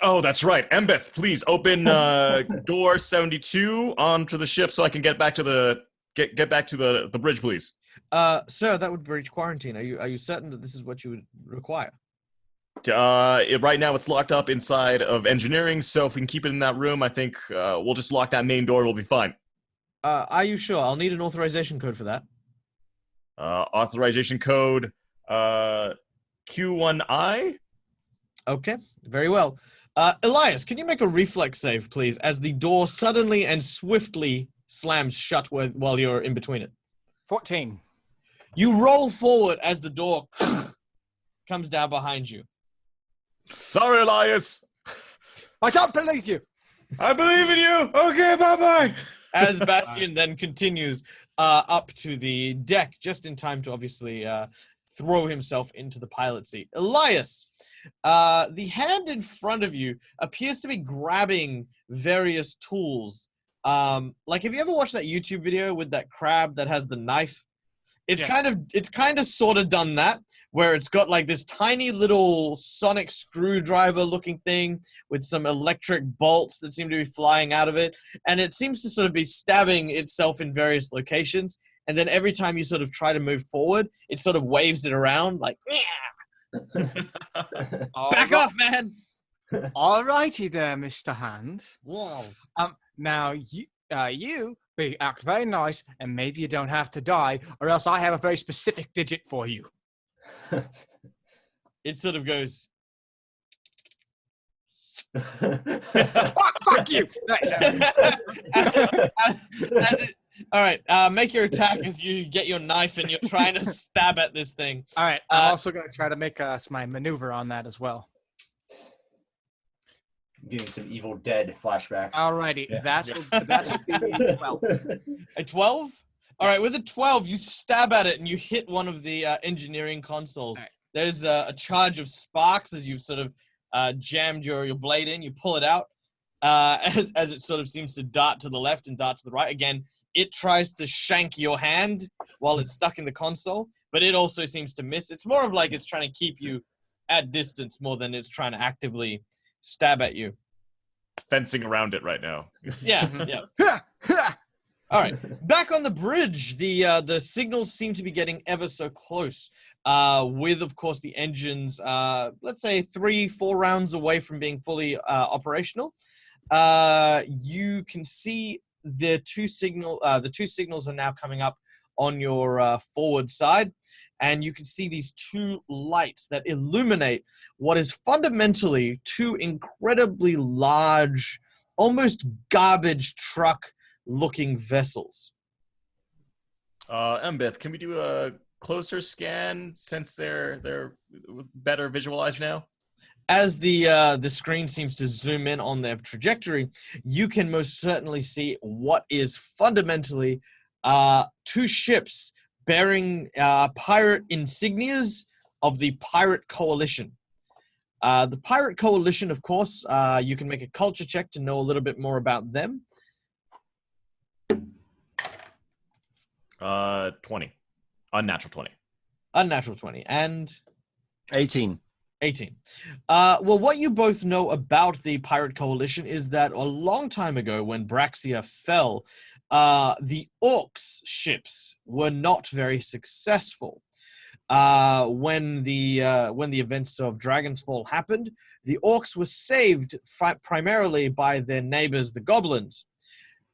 Oh, that's right. Embeth, please open door 72 onto the ship so I can get back to the bridge, please. Sir, that would breach quarantine. Are you certain that this is what you would require? Right now it's locked up inside of engineering, so if we can keep it in that room, I think we'll just lock that main door. We'll be fine. Are you sure? I'll need an authorization code for that. Authorization code Q1I. Okay, very well. Elias, can you make a reflex save, please, as the door suddenly and swiftly slams shut while you're in between it? 14. You roll forward as the door comes down behind you. Sorry, Elias. I don't believe you. I believe in you. Okay, bye-bye. As Bastian then continues up to the deck, just in time to obviously throw himself into the pilot seat. Elias, the hand in front of you appears to be grabbing various tools. Have you ever watched that YouTube video with that crab that has the knife? It's Yes. kind of sort of done that, where it's got like this tiny little sonic screwdriver looking thing with some electric bolts that seem to be flying out of it. And it seems to sort of be stabbing itself in various locations. And then every time you sort of try to move forward, it sort of waves it around like, back off, man. All righty there, Mr. Hand. Walls. Now you act very nice, and maybe you don't have to die, or else I have a very specific digit for you. It sort of goes. Fuck you! All right, make your attack as you get your knife and you're trying to stab at this thing. All right, I'm also going to try to make my maneuver on that as well. Getting some Evil Dead flashbacks. Alrighty, that's what be 12. A 12? All right, with a 12, you stab at it and you hit one of the engineering consoles. All right. There's a charge of sparks as you've sort of jammed your blade in. You pull it out as it sort of seems to dart to the left and dart to the right. Again, it tries to shank your hand while it's stuck in the console, but it also seems to miss. It's more of like it's trying to keep you at distance more than it's trying to actively stab at you. Fencing around it right now. Yeah, yeah. All right, back on the bridge, the signals seem to be getting ever so close. With, of course, the engines, let's say 3-4 rounds away from being fully operational. You can see the two signals are now coming up on your forward side, and you can see these two lights that illuminate what is fundamentally two incredibly large, almost garbage truck-looking vessels. Embeth, can we do a closer scan since they're better visualized now? As the screen seems to zoom in on their trajectory, you can most certainly see what is fundamentally two ships bearing pirate insignias of the Pirate Coalition. The Pirate Coalition, of course, you can make a culture check to know a little bit more about them. 20. Unnatural 20. Unnatural 20. And 18. 18. Well, what you both know about the Pirate Coalition is that a long time ago when Braxia fell, the Orcs ships were not very successful. When the events of Dragon's Fall happened, the Orcs were saved primarily by their neighbors, the Goblins.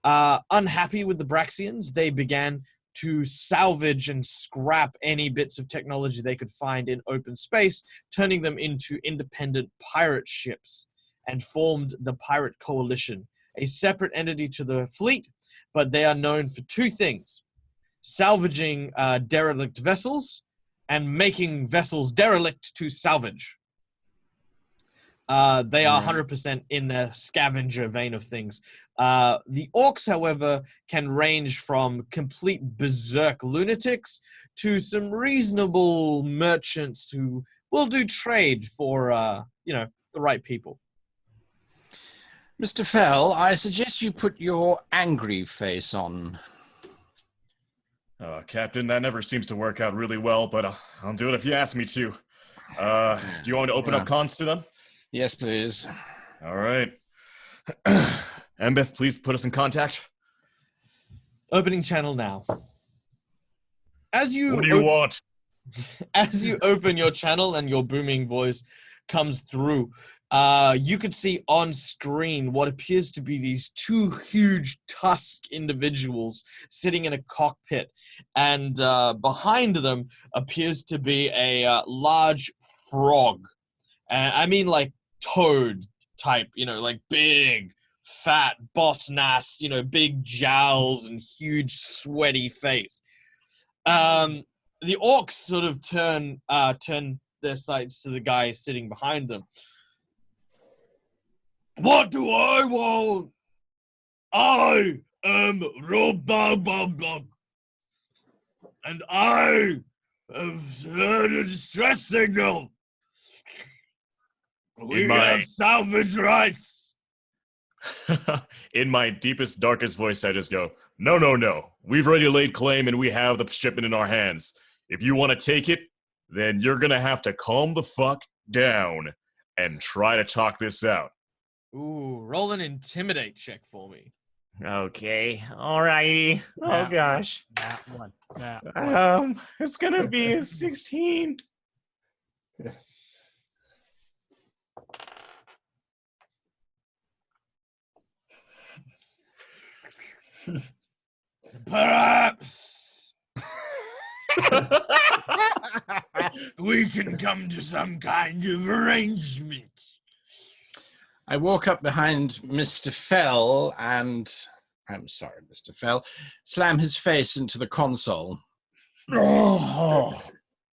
Unhappy with the Braxians, they began to salvage and scrap any bits of technology they could find in open space, turning them into independent pirate ships, and formed the Pirate Coalition, a separate entity to the fleet, but they are known for two things: salvaging derelict vessels and making vessels derelict to salvage. They are 100% in the scavenger vein of things. The Orcs, however, can range from complete berserk lunatics to some reasonable merchants who will do trade for, the right people. Mr. Fell, I suggest you put your angry face on. Captain, that never seems to work out really well, but I'll do it if you ask me to. Do you want me to open up cons to them? Yes, please. All right. Embeth, please put us in contact. Opening channel now. What do you want? As you open your channel and your booming voice comes through, you could see on screen what appears to be these two huge tusk individuals sitting in a cockpit, and behind them appears to be a large frog. I mean like toad type, like big, fat, boss nass, big jowls and huge sweaty face. The Orcs sort of turn their sights to the guy sitting behind them. What do I want? I am Robababab, and I have heard a distress signal. We have salvage rights. In my deepest, darkest voice, I just go, no. We've already laid claim and we have the shipment in our hands. If you want to take it, then you're going to have to calm the fuck down and try to talk this out. Ooh, roll an intimidate check for me. Okay, alrighty. Oh gosh. That one. It's gonna be a 16. Perhaps we can come to some kind of arrangement. I walk up behind Mr. Fell and, I'm sorry, Mr. Fell, slam his face into the console. Oh,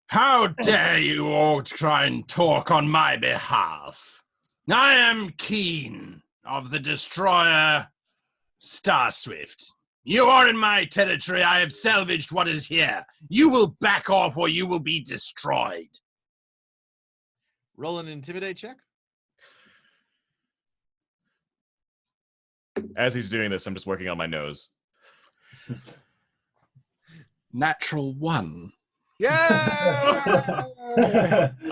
how dare you all try and talk on my behalf? I am Keen of the destroyer Starswift. You are in my territory. I have salvaged what is here. You will back off or you will be destroyed. Roll an intimidate check. As he's doing this, I'm just working on my nose. Natural 1. Yeah!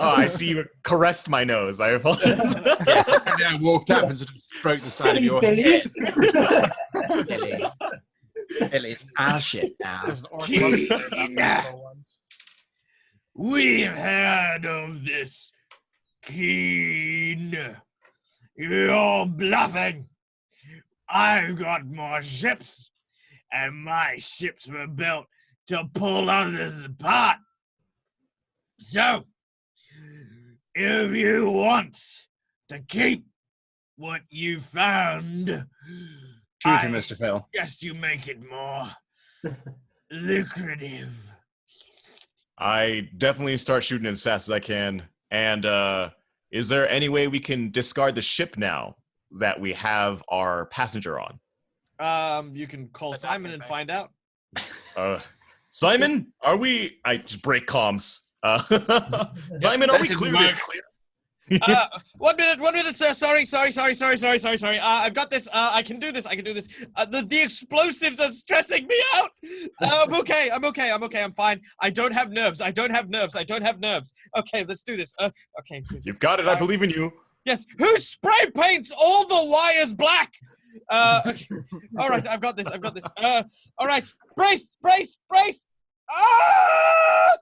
Oh, I see you caressed my nose. I apologize. Yes, I walked up and sort of stroked the side of your head. Billy. Billy, shit now. There's an orc monster about the little ones. We've heard of this, Keen. You're bluffing. I've got more ships, and my ships were built to pull others apart. So, if you want to keep what you found, True to Mr. Fell. suggest you make it more lucrative. I definitely start shooting as fast as I can. And is there any way we can discard the ship now that we have our passenger on? You can call Simon and find out. Simon, are we? I just break comms. Simon, are we clear? 1 minute, sir. Sorry. I've got this. I can do this. The explosives are stressing me out. I'm okay. I'm fine. I don't have nerves. Okay, let's do this. Okay. You've got it. I believe in you. Yes. Who spray paints all the wires black? Okay. All right. I've got this. All right. Brace. Ah!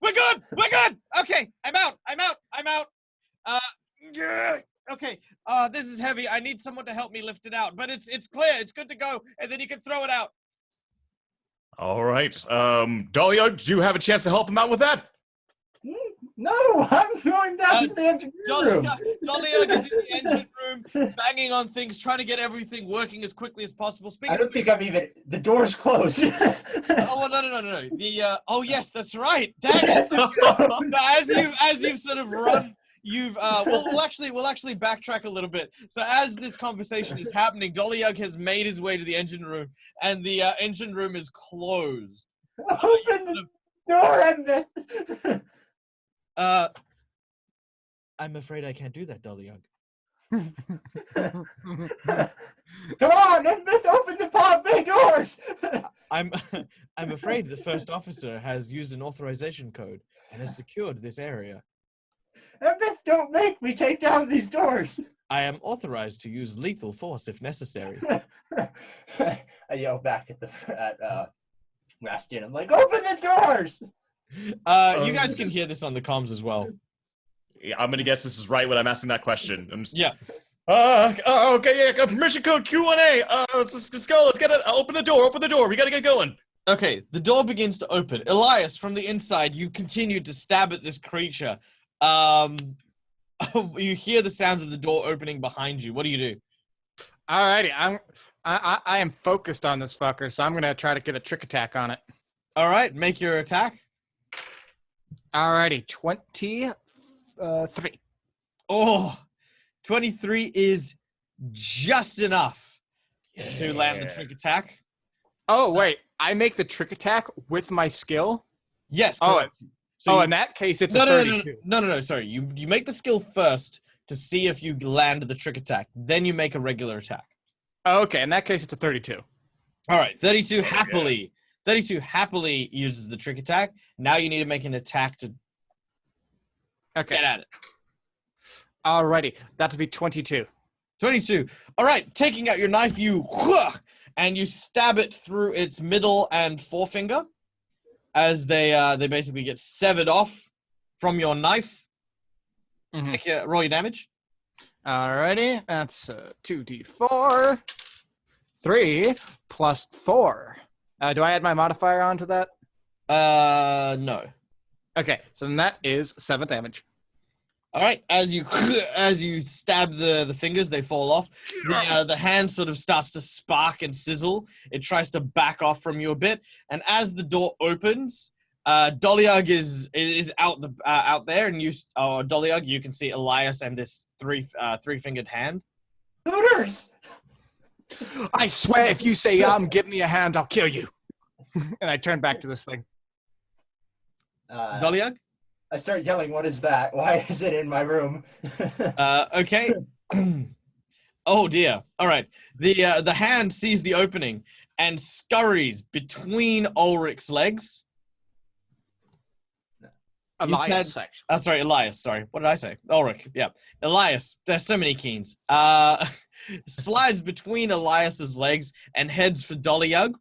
We're good. Okay. I'm out. Yeah. Okay. This is heavy. I need someone to help me lift it out, but it's clear. It's good to go, and then you can throw it out. All right. Dahlia, do you have a chance to help him out with that? No, I'm going down to the engine room. Dahlia is in the engine room, banging on things, trying to get everything working as quickly as possible. I don't think I'm even. The door's closed. Oh no. Oh yes, that's right. Dang it. So as you've sort of run, we'll actually backtrack a little bit. So as this conversation is happening, Dolyug has made his way to the engine room, and the engine room is closed. Open the door, Emmett. I'm afraid I can't do that, Dolyug. Come on, Emmett, open the pod bay doors. I'm afraid the first officer has used an authorization code and has secured this area. Emmett, don't make me take down these doors. I am authorized to use lethal force if necessary. I yell back at Rastin. I'm like, Open the doors. You guys can hear this on the comms as well. Yeah, I'm gonna guess this is right when I'm asking that question. Yeah. Okay, yeah. Permission code Q1A. Let's go. Let's get it. Open the door. We gotta get going. Okay, the door begins to open. Elias, from the inside, you continue to stab at this creature. You hear the sounds of the door opening behind you. What do you do? Alrighty, I am focused on this fucker, so I'm gonna try to get a trick attack on it. All right, make your attack. Alrighty, 23. Oh, 23 is just enough to land the trick attack. Oh, wait, I make the trick attack with my skill? Yes. Oh, correct. So in that case, it's a no, 32. No. Sorry, you make the skill first to see if you land the trick attack. Then you make a regular attack. Okay, in that case, it's a 32. All right, 32 happily. 32 happily uses the trick attack. Now you need to make an attack to get at it. Alrighty, that'll be 22. 22. All right, taking out your knife, you stab it through its middle and forefinger as they basically get severed off from your knife. Mm-hmm. Roll your damage. Alrighty, that's 2d4. 3 plus 4. Do I add my modifier onto that? No. Okay, so then that is 7 damage. All right, as you stab the fingers, they fall off. The hand sort of starts to spark and sizzle. It tries to back off from you a bit, and as the door opens, Doliag is out there, and Doliag, you can see Elias and this three-fingered hand. Hooters! I swear, if you say give me a hand, I'll kill you. And I turn back to this thing. Doliag? I start yelling, "What is that? Why is it in my room?" Okay. Oh dear. All right. The hand sees the opening and scurries between Ulrich's legs. Elias, actually. Sorry, Elias. Sorry. What did I say? Ulrich. Yeah. Elias. There's so many Keens. Slides between Elias's legs and heads for Doliag.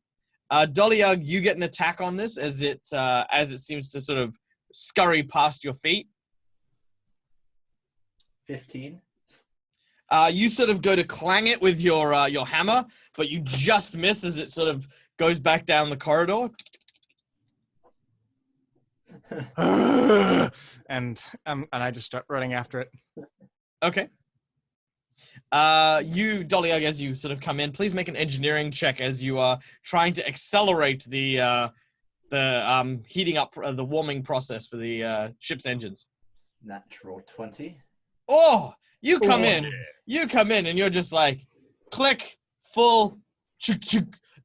Doliag, you get an attack on this as it seems to sort of scurry past your feet. 15. You sort of go to clang it with your hammer, but you just miss as it sort of goes back down the corridor. and I just start running after it. Okay. You, Doliag, as you sort of come in, please make an engineering check as you are trying to accelerate the heating up, the warming process for the ship's engines. Natural 20. Oh, you come in, and you're just like, click, full,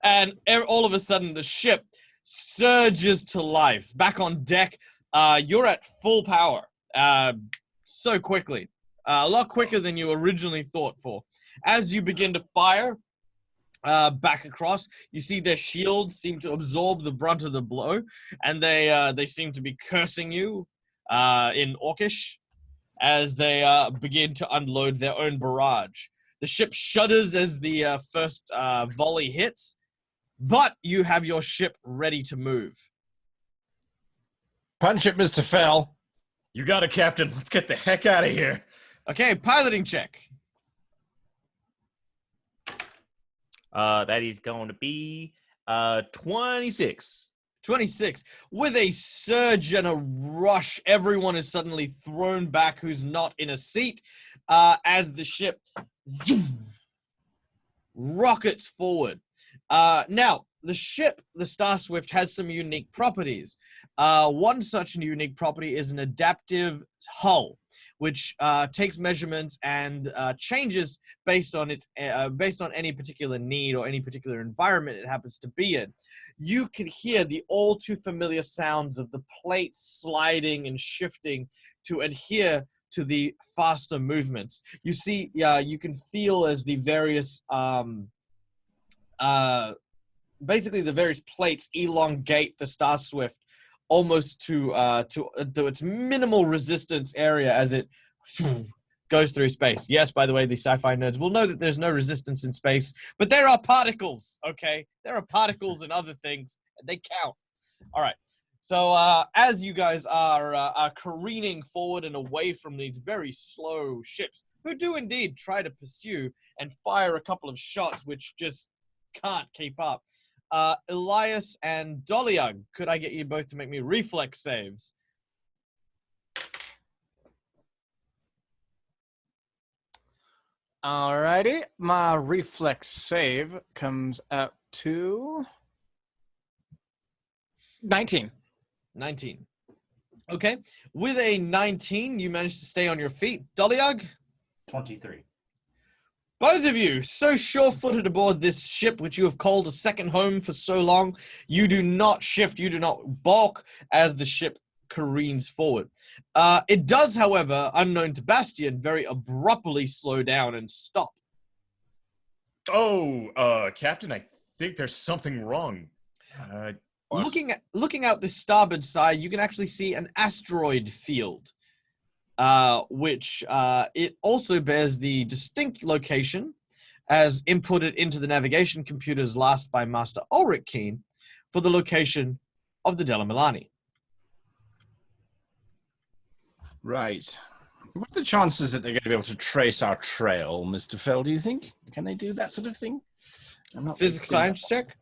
and all of a sudden the ship surges to life. Back on deck, you're at full power, so quickly, a lot quicker than you originally thought for. As you begin to fire back across, you see their shields seem to absorb the brunt of the blow, and they seem to be cursing you in Orcish as they begin to unload their own barrage. The ship shudders as the first volley hits, but you have your ship ready to move. Punch it, Mr. Fell. You got it, Captain. Let's get the heck out of here. Okay, piloting check. That is going to be 26. 26. With a surge and a rush, everyone is suddenly thrown back who's not in a seat as the ship rockets forward. Now, the ship, the Starswift, has some unique properties. One such unique property is an adaptive hull, which takes measurements and changes based on any particular need or any particular environment it happens to be in. You can hear the all too familiar sounds of the plates sliding and shifting to adhere to the faster movements. You see, you can feel as the various basically the various plates elongate the Starswift almost to its minimal resistance area as it goes through space. Yes, by the way, the sci-fi nerds will know that there's no resistance in space, but there are particles, okay? There are particles and other things, and they count. All right. So as you guys are careening forward and away from these very slow ships, who do indeed try to pursue and fire a couple of shots which just can't keep up, Elias and Doliag, could I get you both to make me reflex saves? Alrighty, my reflex save comes out to 19. 19. Okay. With a 19, you managed to stay on your feet. Doliag? 23. Both of you, so sure-footed aboard this ship, which you have called a second home for so long, you do not shift, you do not balk as the ship careens forward. It does, however, unknown to Bastian, very abruptly slow down and stop. Oh, Captain, I think there's something wrong. Looking out the starboard side, you can actually see an asteroid field, which it also bears the distinct location as inputted into the navigation computers last by Master Ulrich Keen for the location of the Della Milani. Right. What are the chances that they're going to be able to trace our trail, Mr. Fell, do you think? Can they do that sort of thing? Physics science check?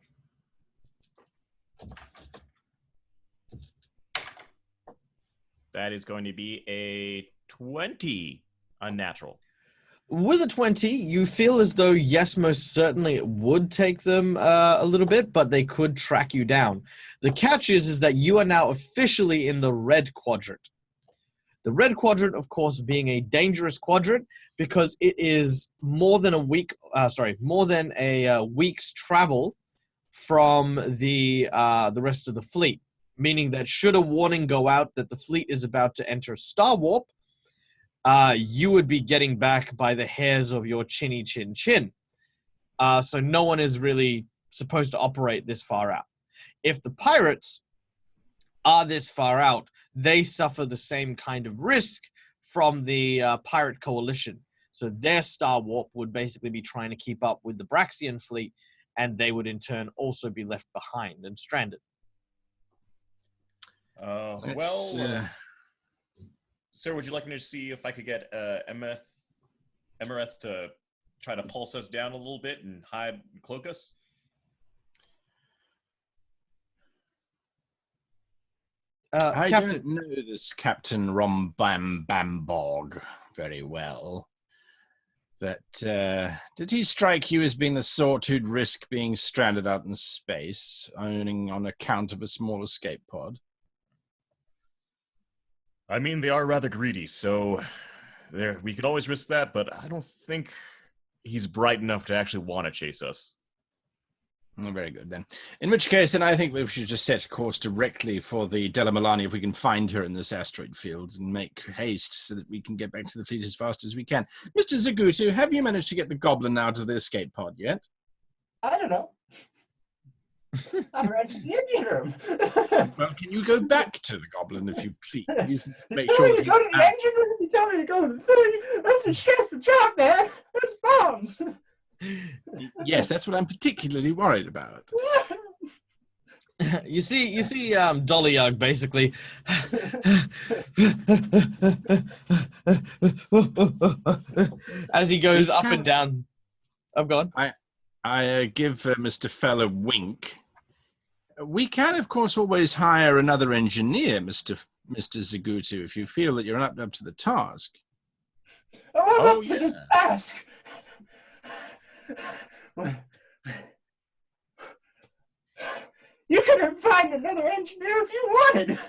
That is going to be a 20 unnatural. With a 20, you feel as though, yes, most certainly it would take them a little bit, but they could track you down. The catch is that you are now officially in the red quadrant. The red quadrant, of course, being a dangerous quadrant because it is more than a week's travel from the rest of the fleet. Meaning that should a warning go out that the fleet is about to enter Star Warp, you would be getting back by the hairs of your chinny chin chin. So no one is really supposed to operate this far out. If the pirates are this far out, they suffer the same kind of risk from the pirate coalition. So their Star Warp would basically be trying to keep up with the Braxian fleet, and they would in turn also be left behind and stranded. Sir, would you like me to see if I could get Emereth to try to pulse us down a little bit and hide and cloak us? I Captain, don't know this Captain Rombambambog very well, but did he strike you as being the sort who'd risk being stranded out in space, owning on account of a small escape pod? I mean, they are rather greedy, so we could always risk that, but I don't think he's bright enough to actually want to chase us. Oh, very good, then. In which case, then I think we should just set a course directly for the Della Milani if we can find her in this asteroid field and make haste so that we can get back to the fleet as fast as we can. Mr. Zagutu, have you managed to get the goblin out of the escape pod yet? I don't know. I'm right to the engine room. Well, can you go back to the goblin if you please? Make You sure want me that to go to the engine room? You tell me to go to the thing? That's a stressful job, man. That's bombs. Yes, that's what I'm particularly worried about. you see, Dollywug basically as he goes up and down. I'm gone. I give Mr. Fell a wink. We can, of course, always hire another engineer, Mr. Zagutu, if you feel that you're not up to the task. I'm up to the task. You could find another engineer if you wanted.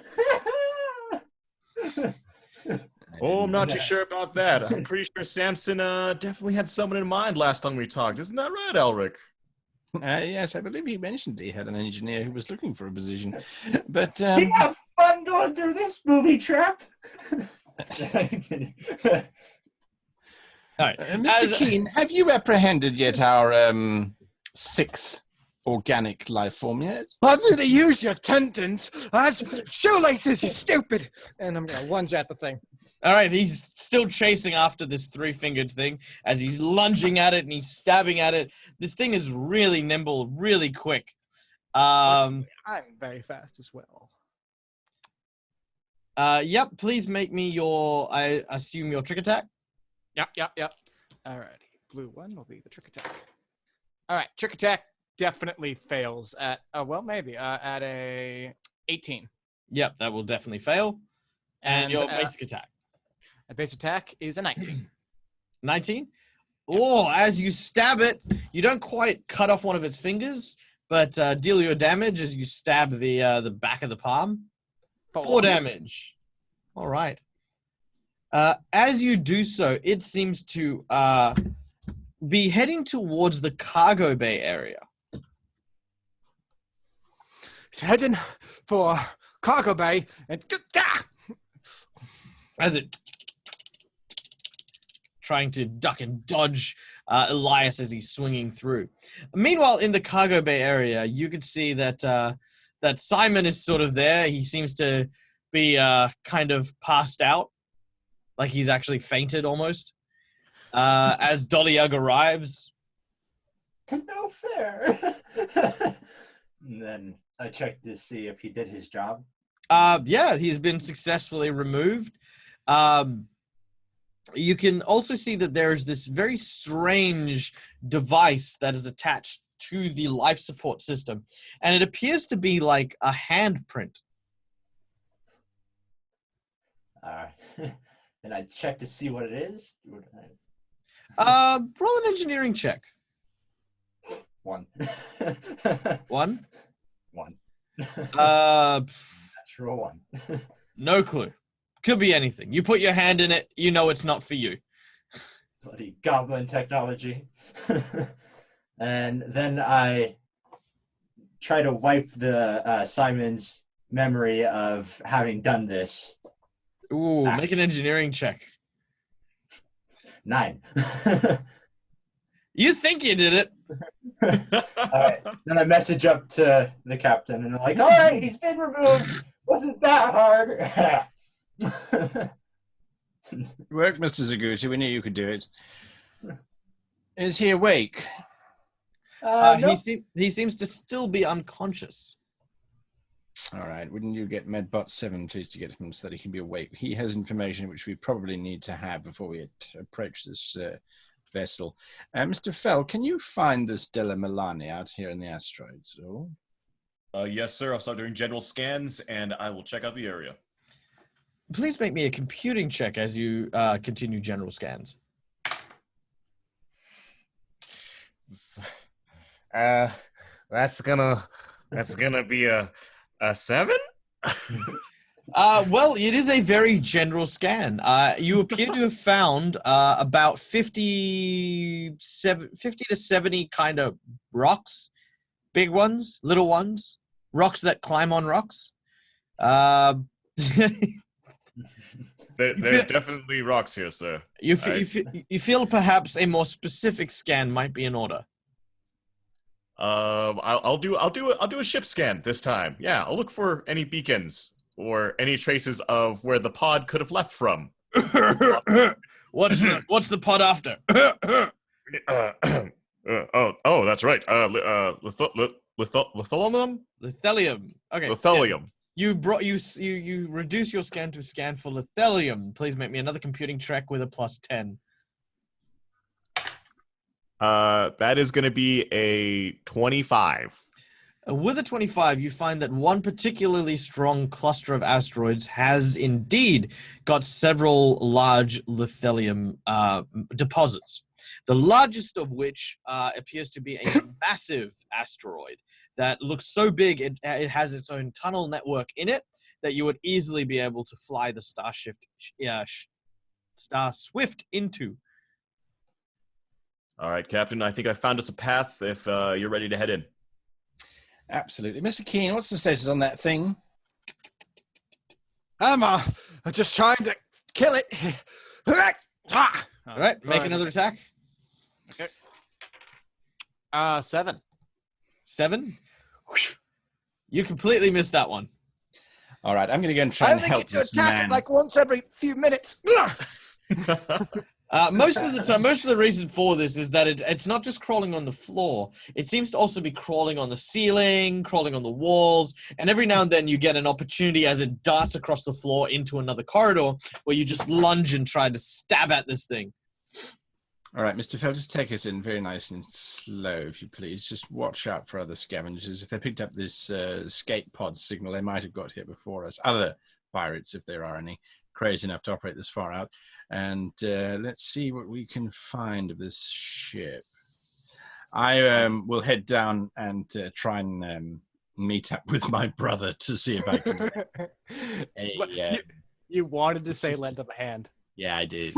Oh, I'm not too sure about that. I'm pretty sure Samson definitely had someone in mind last time we talked. Isn't that right, Elric? Yes, I believe he mentioned he had an engineer who was looking for a position. But You have fun going through this booby trap. All right. Mr. Keen, have you apprehended yet our sixth organic life form yet? I'm going to use your tendons as shoelaces, you stupid! And I'm going to lunge at the thing. All right, he's still chasing after this three-fingered thing as he's lunging at it and he's stabbing at it. This thing is really nimble, really quick. I'm very fast as well. Yep, please make me I assume your trick attack. Yep. Alrighty. Blue one will be the trick attack. Alright, trick attack definitely fails at, at a 18. Yep, that will definitely fail. And your basic attack. A base attack is a 19. 19? Oh, as you stab it, you don't quite cut off one of its fingers, but deal your damage as you stab the back of the palm. 4 damage. All right. As you do so, it seems to be heading towards the cargo bay area. It's heading for cargo bay and as it trying to duck and dodge Elias as he's swinging through. Meanwhile, in the cargo bay area, you could see that that Simon is sort of there. He seems to be kind of passed out, like he's actually fainted almost. As Dolyug arrives. No fair. And then I checked to see if he did his job. Yeah, he's been successfully removed. You can also see that there's this very strange device that is attached to the life support system, and it appears to be like a handprint. And I checked to see what it is. Roll an engineering check. 1. 1? 1. Natural 1. No clue. Could be anything. You put your hand in it, you know it's not for you. Bloody goblin technology. And then I try to wipe the Simon's memory of having done this. Ooh, make an engineering check. 9. You think you did it. Alright. Then I message up to the captain and I'm like, alright, he's been removed. Wasn't that hard? Work, Mr. Zaguchi. We knew you could do it. Is he awake? No. He seems to still be unconscious. All right. Wouldn't you get Medbot 7, please, to get him so that he can be awake? He has information which we probably need to have before we approach this vessel. Mr. Fell, can you find this Della Milani out here in the asteroids at all? Yes, sir. I'll start doing general scans, and I will check out the area. Please make me a computing check as you continue general scans. That's gonna be a 7? Well, it is a very general scan. You appear to have found about 50 to 70 kind of rocks. Big ones, little ones, rocks that climb on rocks. There's definitely rocks here, sir. You feel perhaps a more specific scan might be in order. I'll do a ship scan this time. Yeah, I'll look for any beacons or any traces of where the pod could have left from. What's the pod after? Oh, that's right. Lithium. Lithium. Okay. Lithium. Yes. You reduce your scan to scan for lithium. Please make me another computing check with a +10. That is going to be a 25. With a 25, you find that one particularly strong cluster of asteroids has indeed got several large lithium deposits. The largest of which appears to be a massive asteroid that looks so big it has its own tunnel network in it that you would easily be able to fly the Starswift into. All right, Captain, I think I found us a path if you're ready to head in. Absolutely. Mr. Keane, what's the status on that thing? I'm just trying to kill it. All right, make another attack. Okay. 7. 7? You completely missed that one. All right, I'm going to go and try and help this man. I attack it like once every few minutes. Most of the time, most of the reason for this is that it's not just crawling on the floor. It seems to also be crawling on the ceiling, crawling on the walls, and every now and then you get an opportunity as it darts across the floor into another corridor where you just lunge and try to stab at this thing. All right, Mr. Fell, just take us in very nice and slow, if you please. Just watch out for other scavengers. If they picked up this escape pod signal, they might have got here before us. Other pirates, if there are any, crazy enough to operate this far out. And let's see what we can find of this ship. I will head down and try and meet up with my brother to see if I can... You wanted to say lend him a hand. Yeah, I did.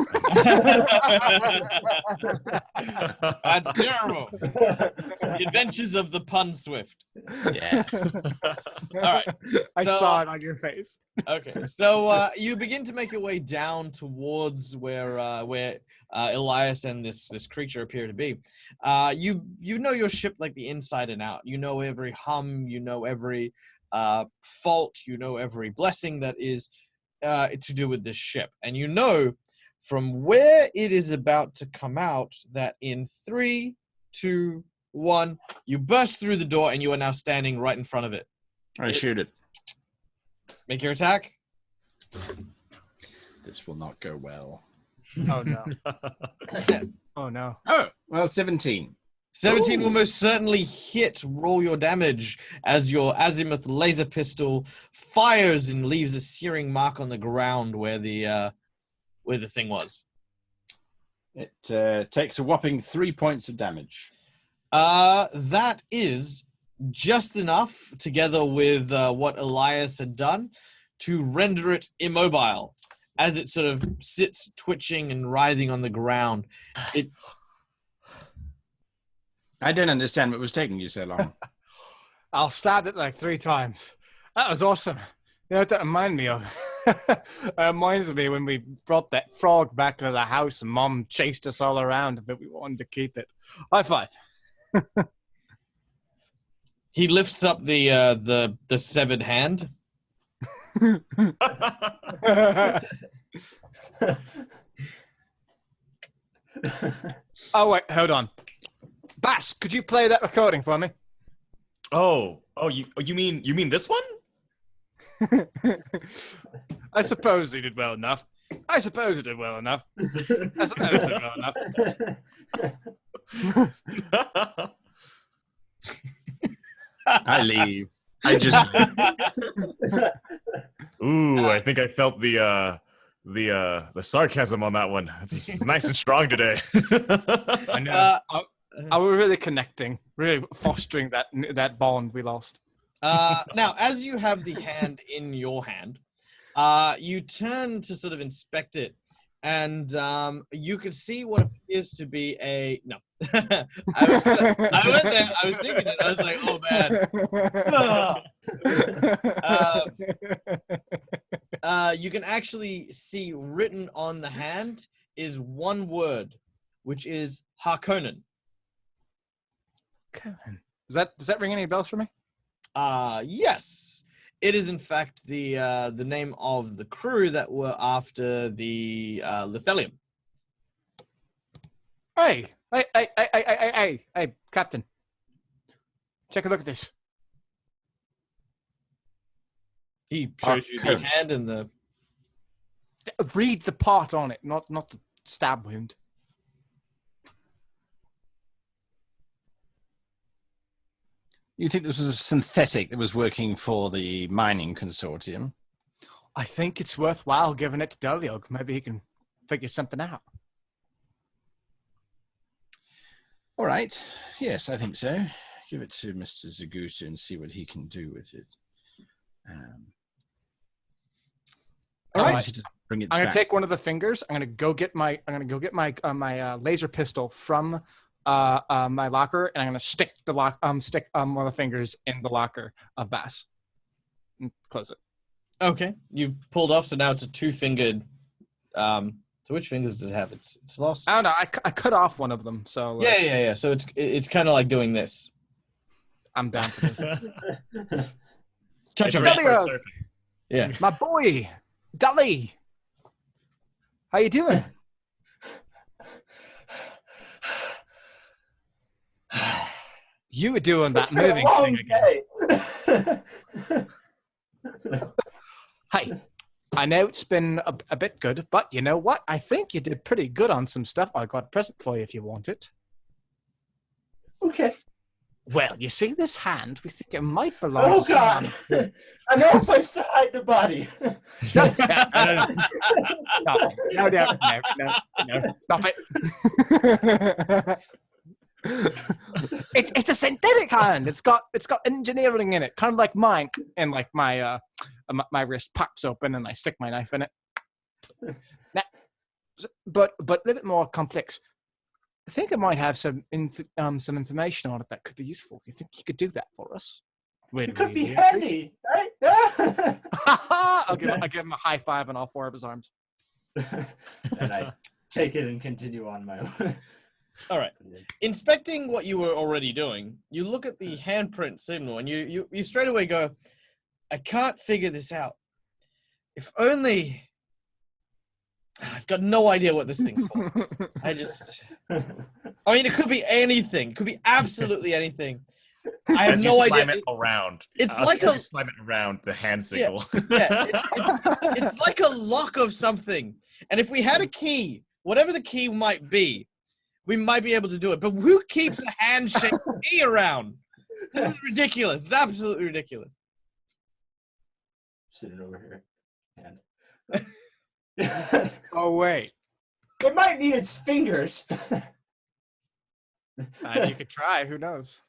That's terrible. The Adventures of the Pun Swift. Yeah. All right. I So- saw it on your face. Okay, so you begin to make your way down towards where Elias and this creature appear to be. You know your ship like the inside and out. You know every hum. You know every fault. You know every blessing that is to do with this ship, and you know from where it is about to come out that in 3, 2, 1, you burst through the door and you are now standing right in front of it. I shoot it. Make your attack. This will not go well. Oh no. Oh no. Oh, well, 17. 17 will most certainly hit. Roll your damage as your azimuth laser pistol fires and leaves a searing mark on the ground where the thing was. It takes a whopping 3 points of damage. That is just enough, together with what Elias had done, to render it immobile as it sort of sits twitching and writhing on the ground. I don't understand what was taking you so long. I'll stab it like 3 times. That was awesome. You know what that reminded me of? It reminds me when we brought that frog back into the house and Mom chased us all around, but we wanted to keep it. High five. He lifts up the severed hand. Oh, wait, hold on. Bass, could you play that recording for me? You mean this one? I suppose he did well enough. I suppose it did well enough. I suppose it did well enough. I leave. I just... Ooh, I think I felt the sarcasm on that one. It's nice and strong today. I know. We're really connecting, really fostering that bond we lost. Now, as you have the hand in your hand, you turn to sort of inspect it, and you can see what appears to be a... No. I went there. I was thinking it. I was like, oh, man. You can actually see written on the hand is one word, which is Harkonnen. Does that ring any bells for me? Yes. It is in fact the name of the crew that were after the Lithelium. Hey, Captain. Take a look at this. He shows you the hand and the... Read the part on it, not the stab wound. You think this was a synthetic that was working for the mining consortium? I think it's worthwhile giving it to Deliog. Maybe he can figure something out. All right. Yes, I think so. Give it to Mr. Zaguta and see what he can do with it. All right. Bring it I'm gonna back. take one of the fingers. I'm gonna go get my laser pistol from my locker, and I'm gonna stick one of the fingers in the locker of Bass and close it. Okay, you've pulled off, so now it's a 2-fingered. So which fingers does it have? It's lost. I don't know. I cut off one of them, so Yeah. So it's kind of like doing this. I'm down for this. Touch It's of ready it. for surfing. Yeah. My boy, Dali. How you doing? You were doing that moving thing again. Hey, I know it's been a bit good, but you know what? I think you did pretty good on some stuff. I got a present for you if you want it. Okay. Well, you see this hand? We think it might belong Oh, to someone. God. I know a place to hide the body. No, stop it. It's a synthetic hand. It's got engineering in it, kind of like mine. And like my wrist pops open and I stick my knife in it. but a little bit more complex. I think I might have some information on it that could be useful. You think you could do that for us? It could be handy, right? I'll give him a high five on all 4 of his arms. And I take it and continue on my own. All right. Inspecting what you were already doing, you look at the handprint signal and you straight away go, I can't figure this out. If only... I've got no idea what this thing's for. I mean, it could be anything. It could be absolutely anything. I have no idea. Slime it around. It's like a slime it around the hand signal. Yeah, it's like a lock of something. And if we had a key, whatever the key might be, we might be able to do it. But who keeps a handshake key around? This is ridiculous. It's absolutely ridiculous. Sitting over here. And Oh, wait. it might need its fingers. You could try. Who knows?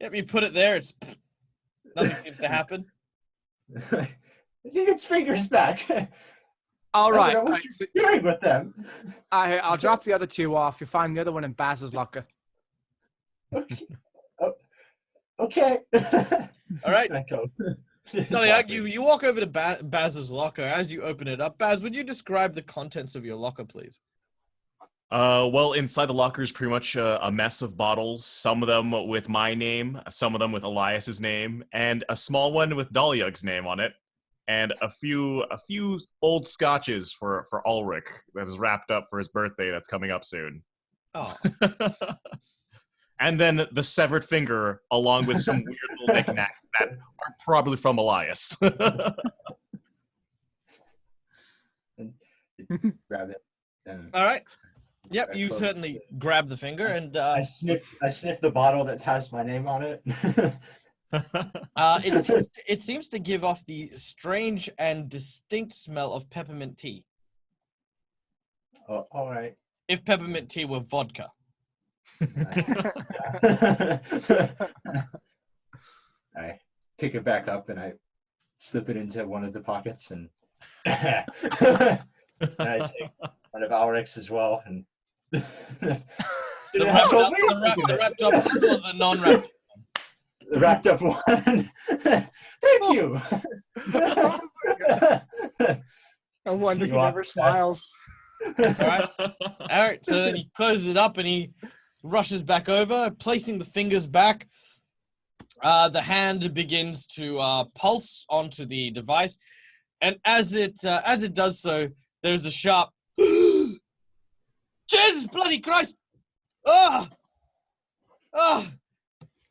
Yep, you put it there. It's nothing seems to happen. It need its fingers back. All I right. don't know what you're doing with them. I'll drop the other 2 off. You'll find the other one in Baz's locker. Okay. Oh, okay. All right. I go. Dollyak, you walk over to Baz's locker. As you open it up, Baz, would you describe the contents of your locker, please? Well, inside the locker is pretty much a mess of bottles. Some of them with my name, some of them with Elias's name, and a small one with Dolyug's name on it, and a few old scotches for Ulrich that is wrapped up for his birthday that's coming up soon. Oh. And then the severed finger, along with some weird little knickknacks that are probably from Elias. Grab it. And All right. Yep, you certainly grab the finger and I sniff the bottle that has my name on it. it seems to give off the strange and distinct smell of peppermint tea. Oh, all right. If peppermint tea were vodka. I pick it back up and I slip it into one of the pockets and, and I take one of Ulrich's as well and The wrapped up one or the non-wrapped? the wrapped up one. Thank you. No wonder he never smiles. All right. So then he closes it up and he rushes back over, placing the fingers back. The hand begins to pulse onto the device, and as it does so, there's a sharp. Jesus bloody Christ! Oh!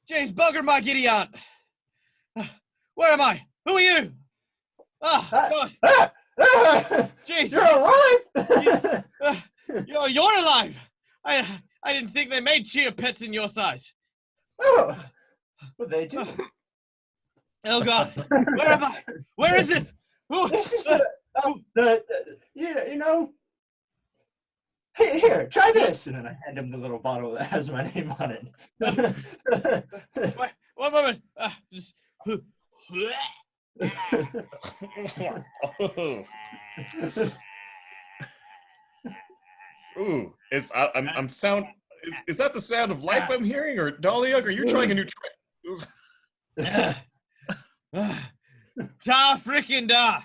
Jeez, bugger my giddy aunt! Where am I? Who are you? Oh, God! Jeez! You're alive! You're alive! I didn't think they made chia pets in your size. Oh, well, they do. Oh God! Where am I? Where is it? Ooh. This is you know. Hey, here, try this, and then I hand him the little bottle that has my name on it. Wait, one moment. Ooh, is that the sound of life I'm hearing, or Dolyug? Are you trying a new trick? Ta frickin' da!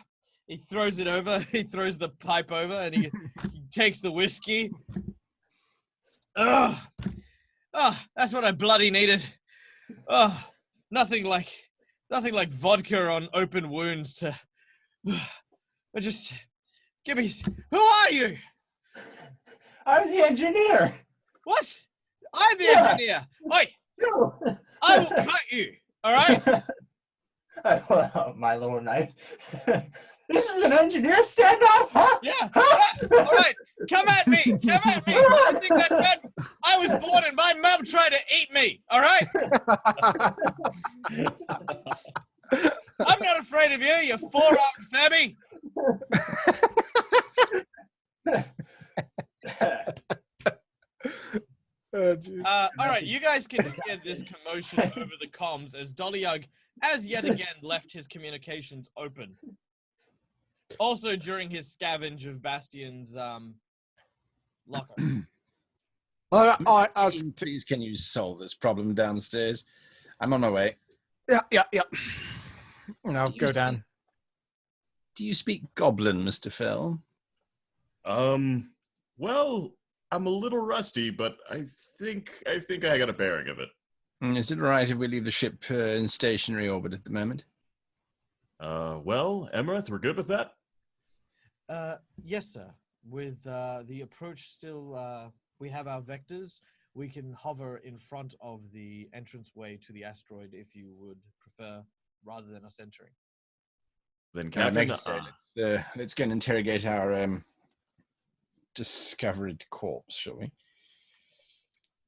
He throws it over. He throws the pipe over, and he takes the whiskey. Oh, that's what I bloody needed. Oh, nothing like vodka on open wounds to. Just give me. Who are you? I'm the engineer. What? I'm the engineer. Oi! I will cut you. All right. I pull out my little knife. This is an engineer standoff, huh? Yeah. All right. Come at me. Come at me. I think that's bad. I was born and my mom tried to eat me. All right. I'm not afraid of you, you four-armed fabby. All right, you guys can hear this commotion over the comms as Dolyug has yet again left his communications open. Also, during his scavenge of Bastion's locker. Please, can you solve this problem downstairs? I'm on my way. Yeah. No, go down. Do you speak Goblin, Mr. Fell? Well, I'm a little rusty, but I think I got a bearing of it. Is it all right if we leave the ship in stationary orbit at the moment? Well, Emerith, we're good with that? Yes, sir. With the approach still, we have our vectors. We can hover in front of the entranceway to the asteroid if you would prefer, rather than us entering. Then, Captain, let's go and interrogate our discovered corpse, shall we?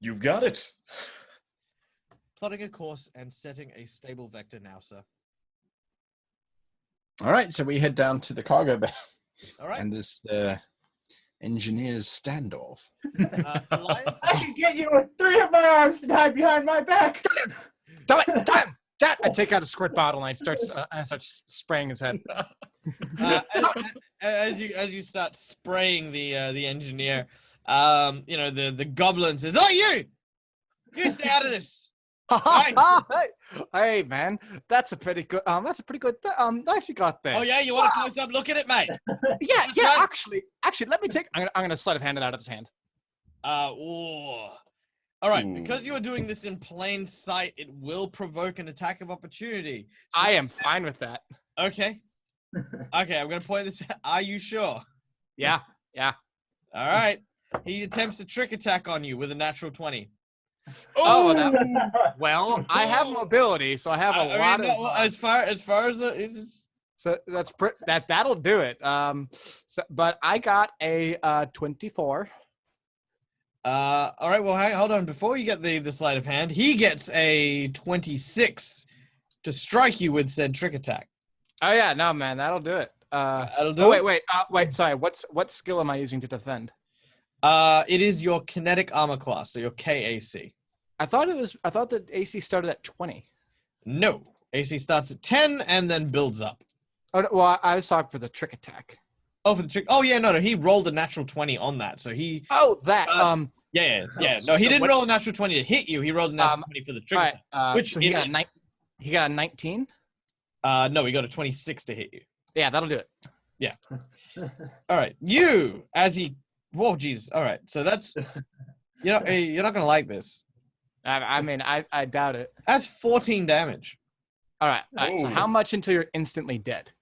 You've got it. Plotting a course and setting a stable vector now, sir. All right, so we head down to the cargo bay. All right. And this engineer's standoff. Elias? I can get you with 3 of my arms tied behind my back. Damn! I take out a squirt bottle and I start spraying his head. As you start spraying the engineer, the goblin says, "Oh, you stay out of this." Hey man, that's a pretty good knife you got there. Oh yeah, you want a close up look at it, mate? Yeah. Actually, let me take. I'm gonna sleight of hand it out of his hand. All right, because you are doing this in plain sight, it will provoke an attack of opportunity. So I am fine with that. Okay, I'm gonna point this out. Are you sure? Yeah. All right. He attempts a trick attack on you with a natural 20. Well, I have mobility, so I have a lot of. As far as it's. So that'll do it. But I got a 24. All right. Well, hold on. Before you get the sleight of hand, he gets a 26 to strike you with said trick attack. Oh yeah, no man, that'll do it. That'll do it. Wait. Sorry. What skill am I using to defend? It is your kinetic armor class, so your KAC. I thought the AC started at 20. No, AC starts at 10 and then builds up. Oh well, I was talking for the trick attack. Oh, for the trick. Oh yeah, no. He rolled a natural 20 on that, so he. Oh, that. Yeah. No, he didn't roll a natural 20 to hit you. He rolled a natural 20 for the trick attack. Which so he got a 19. No, he got a 26 to hit you. Yeah, that'll do it. Yeah. All right, you as he. Whoa, Jesus. All right, so that's. You're not gonna like this. I doubt it. That's 14 damage. All right. So how much until you're instantly dead?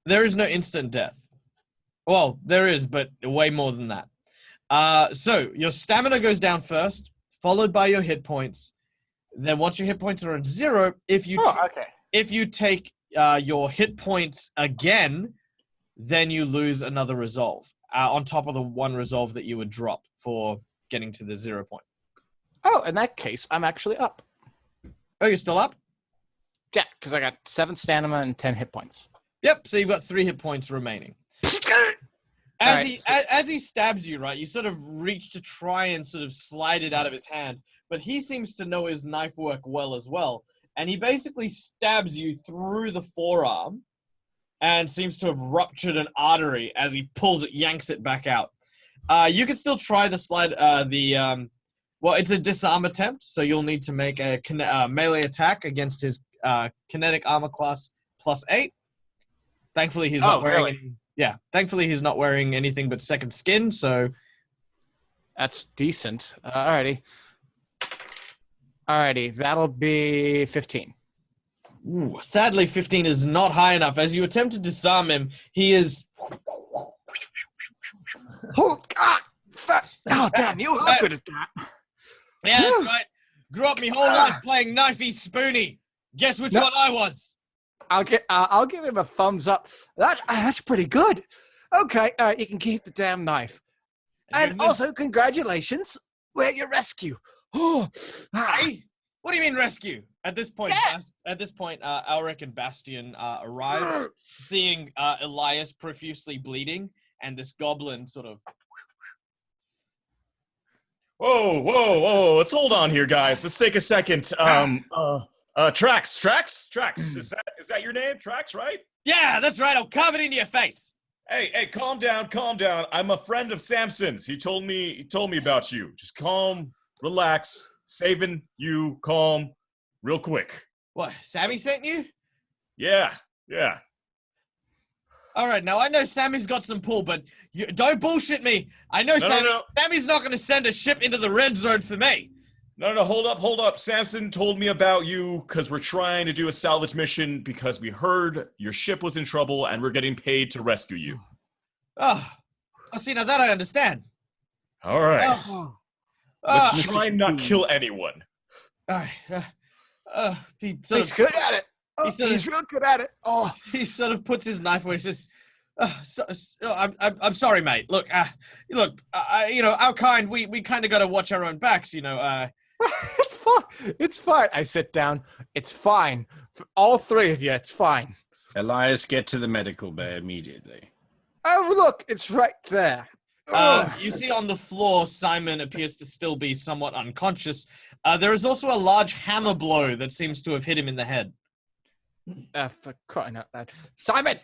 There is no instant death. Well, there is, but way more than that. So your stamina goes down first, followed by your hit points. Then once your hit points are at 0, if you take your hit points again, then you lose another resolve on top of the one resolve that you would drop for getting to the 0 point. Oh, in that case, I'm actually up. Oh, you're still up? Yeah, because I got 7 stamina and 10 hit points. Yep, so you've got 3 hit points remaining. As he stabs you, right, you sort of reach to try and sort of slide it out of his hand, but he seems to know his knife work well as well, and he basically stabs you through the forearm and seems to have ruptured an artery as he pulls it, yanks it back out. You can still try the slide, well, it's a disarm attempt, so you'll need to make a melee attack against his kinetic armor class +8. Thankfully, he's not wearing. Really? Thankfully he's not wearing anything but second skin, so that's decent. Alrighty, that'll be 15. Ooh, sadly, 15 is not high enough. As you attempt to disarm him, he is. Oh damn! You look good at that. Yeah, that's right. Grew up my whole life playing knifey spoony. Guess which one I was? I'll give him a thumbs up. That's pretty good. Okay, you can keep the damn knife. And also, congratulations, we're your rescue. Hey, what do you mean rescue? At this point, Alric and Bastion arrive, seeing Elias profusely bleeding, and this goblin sort of. Whoa! Let's hold on here, guys. Let's take a second. Trax. Is that your name? Trax, right? Yeah, that's right. I'll carve it into your face. Hey, calm down, calm down. I'm a friend of Samson's. He told me about you. Just calm, relax, saving you, calm, real quick. What, Sammy sent you? Yeah. All right, now I know Sammy's got some pull, but you don't bullshit me. I know No. Sammy's not going to send a ship into the red zone for me. No, hold up. Samson told me about you because we're trying to do a salvage mission because we heard your ship was in trouble and we're getting paid to rescue you. Oh, see, now that I understand. All right. Let's try and not kill anyone. All right. He's good at it. He's real good at it. Oh, he sort of puts his knife away. He says, "I'm sorry, mate. Look, our kind, we kind of got to watch our own backs, it's fine. It's fine. I sit down. It's fine. For all three of you, it's fine. Elias, get to the medical bay immediately. Oh, look, it's right there. You see on the floor, Simon appears to still be somewhat unconscious. There is also a large hammer blow that seems to have hit him in the head. For crying out loud. Simon!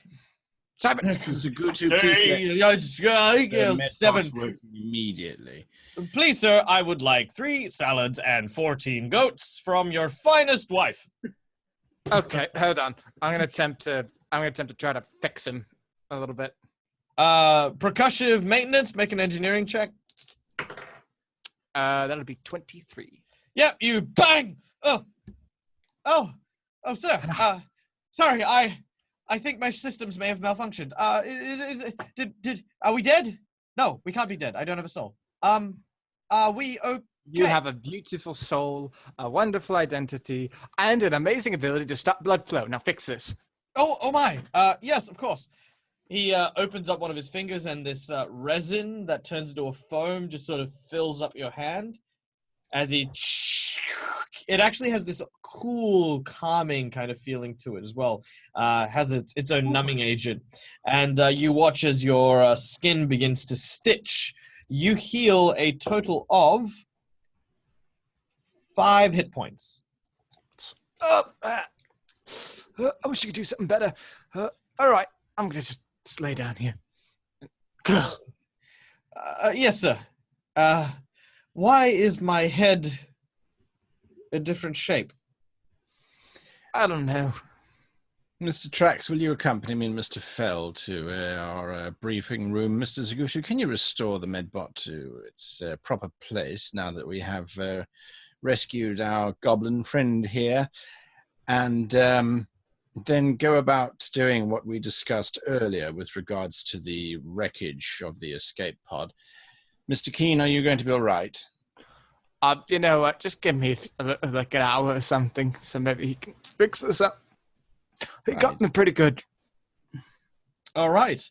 Zagutu, please get 7. working immediately. Please, sir, I would like 3 salads and 14 goats from your finest wife. Okay, hold on. I'm gonna attempt to try to fix him a little bit. Percussive maintenance, make an engineering check. That'll be 23. Yep, you bang! Oh, sir. Sorry, I think my systems may have malfunctioned. Are we dead? No, we can't be dead. I don't have a soul. Are we okay? You have a beautiful soul, a wonderful identity, and an amazing ability to stop blood flow. Now fix this. Oh my. Yes, of course. He opens up one of his fingers, and this resin that turns into a foam just sort of fills up your hand as he... It actually has this cool, calming kind of feeling to it as well. Has its own numbing agent. And you watch as your skin begins to stitch. You heal a total of 5 hit points. I wish you could do something better. All right, I'm going to just lay down here. Yes, sir. Why is my head a different shape? I don't know. Mr. Trax, will you accompany me and Mr. Fell to our briefing room? Mr. Zagushu, can you restore the medbot to its proper place now that we have rescued our goblin friend here? And then go about doing what we discussed earlier with regards to the wreckage of the escape pod. Mr. Keene, are you going to be all right? You know what? Just give me like an hour or something, so maybe he can fix this up. He got me pretty good. All right.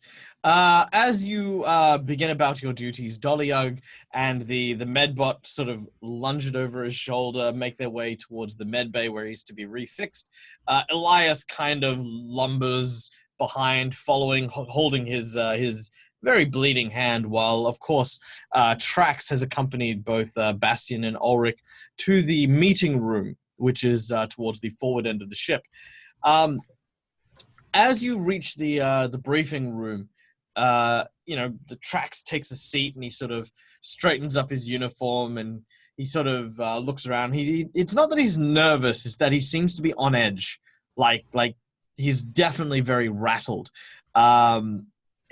As you begin about your duties, Dolyug and the medbot sort of lunge it over his shoulder, make their way towards the med bay where he's to be refixed. Elias kind of lumbers behind, following, holding his very bleeding hand, while, of course, Trax has accompanied both Bastian and Ulrich to the meeting room, which is towards the forward end of the ship. As you reach the briefing room, the Trax takes a seat and he sort of straightens up his uniform and he sort of looks around. It's not that he's nervous; it's that he seems to be on edge. Like he's definitely very rattled.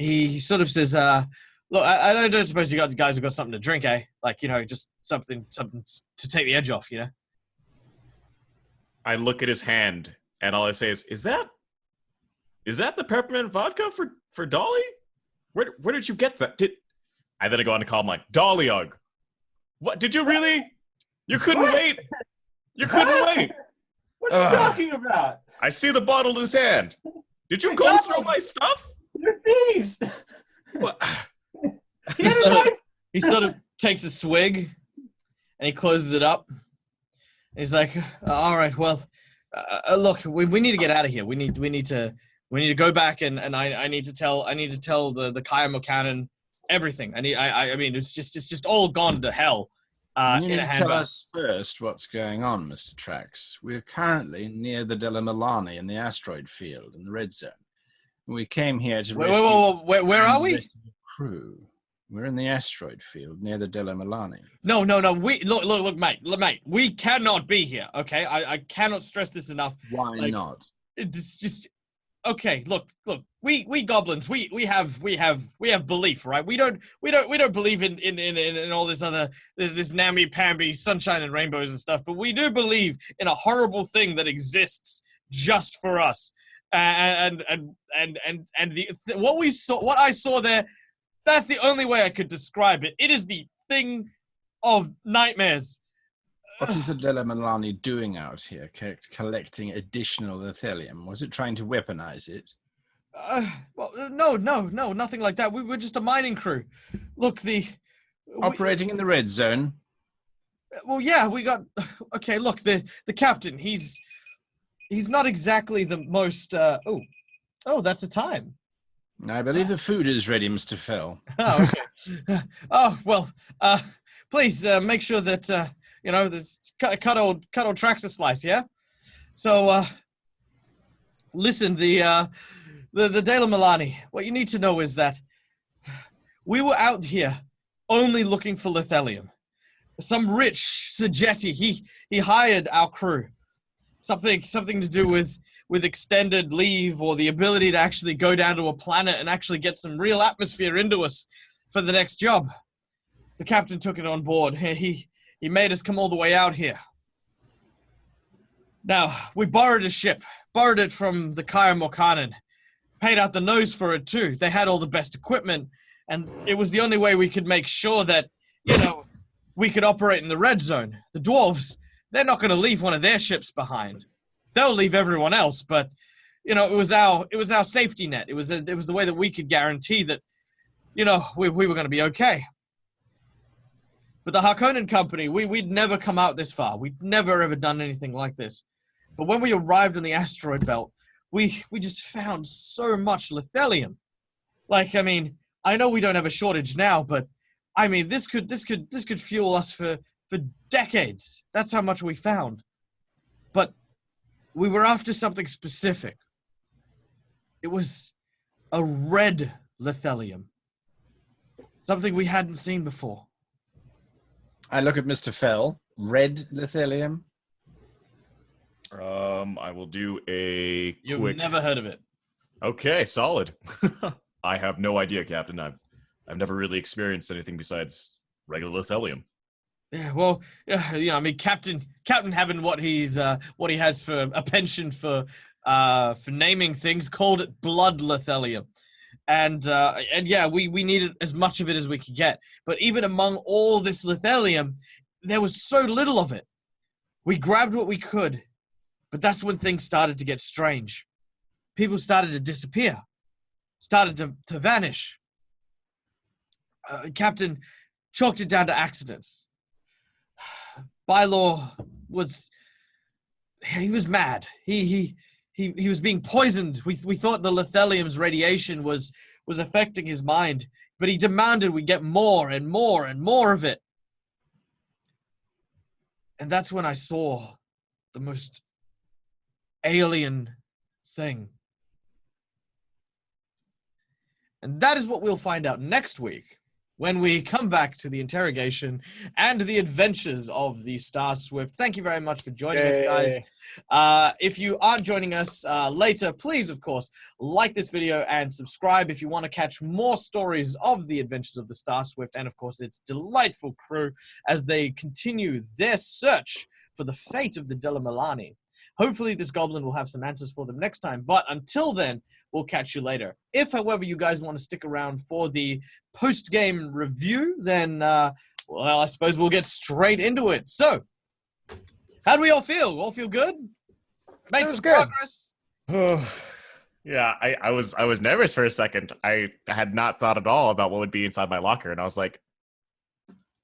He sort of says, "Look, I don't suppose you guys have got something to drink, eh? Like, just something to take the edge off, I look at his hand, and all I say is that the peppermint vodka for Dolly? Where did you get that? I then go on to call him like, Dolyug. What, did you really? You couldn't wait? You couldn't wait? What are you talking about? I see the bottle in his hand. Did you go through my stuff? You're thieves! What? He sort of takes a swig and he closes it up. He's like, all right, well, look, we need to get out of here. We need to go back and I need to tell the Kayamo Cannon everything. I mean it's just all gone to hell. You need to tell us first what's going on, Mr. Trax. We're currently near the Della Milani in the asteroid field in the red zone. We came here to Wait, rescue where are the we? rest of the crew. We're in the asteroid field near the Della Milani. No. We look, mate. We cannot be here. Okay, I cannot stress this enough. Why Like, not? It's just okay. Look. We goblins. We have belief, right? We don't believe in all this other this namby pamby sunshine and rainbows and stuff. But we do believe in a horrible thing that exists just for us. And what I saw there. That's the only way I could describe it. It is the thing of nightmares. What is the Della Milani doing out here, collecting additional etherium? Was it trying to weaponize it? Well, no, nothing like that. We were just a mining crew. Look, Operating in the red zone? Well, yeah, we got... Okay, look, the captain, he's not exactly the most... Oh, that's a time. I believe the food is ready, Mr. Fell. Oh, okay. Oh, well, please make sure that, there's cut old tracks a slice, yeah? So, listen, the Dela Milani, what you need to know is that we were out here only looking for lithelium. Some rich Sagetti, he hired our crew. Something to do with extended leave or the ability to actually go down to a planet and actually get some real atmosphere into us for the next job. The captain took it on board. He made us come all the way out here. Now, we borrowed a ship, borrowed it from the Kaya Morkanen, paid out the nose for it too. They had all the best equipment, and it was the only way we could make sure that, we could operate in the red zone. The dwarves, they're not going to leave one of their ships behind. They'll leave everyone else, but it was our safety net. It was the way that we could guarantee that, we were going to be okay. But the Harkonnen company, we'd never come out this far. We'd never ever done anything like this. But when we arrived on the asteroid belt, we just found so much lithelium. Like, I mean, I know we don't have a shortage now, but I mean, this could fuel us for decades. That's how much we found. But we were after something specific. It was a red lithelium. Something we hadn't seen before. I look at Mr. Fell. Red lithelium? I will do a You've quick... never heard of it. Okay, solid. I have no idea, Captain. I've never really experienced anything besides regular lithelium. Yeah, well, I mean, Captain having what he has for a penchant for naming things, called it blood lithelium, and yeah, we needed as much of it as we could get. But even among all this lithelium, there was so little of it. We grabbed what we could, but that's when things started to get strange. People started to disappear, started to vanish. Captain chalked it down to accidents. Bylor was mad. He was being poisoned. We thought the lithelium's radiation was affecting his mind, but he demanded we get more and more and more of it. And that's when I saw the most alien thing. And that is what we'll find out next week, when we come back to the interrogation and the adventures of the Starswift. Thank you very much for joining us, guys. If you are joining us later, please, of course, like this video and subscribe if you want to catch more stories of the adventures of the Starswift and, of course, its delightful crew as they continue their search for the fate of the Della Milani. Hopefully, this goblin will have some answers for them next time. But until then, we'll catch you later. If, however, you guys want to stick around for the post-game review, then, well, I suppose we'll get straight into it. So, how do we all feel? All feel good? Made some progress? Yeah, I was nervous for a second. I had not thought at all about what would be inside my locker, and I was like,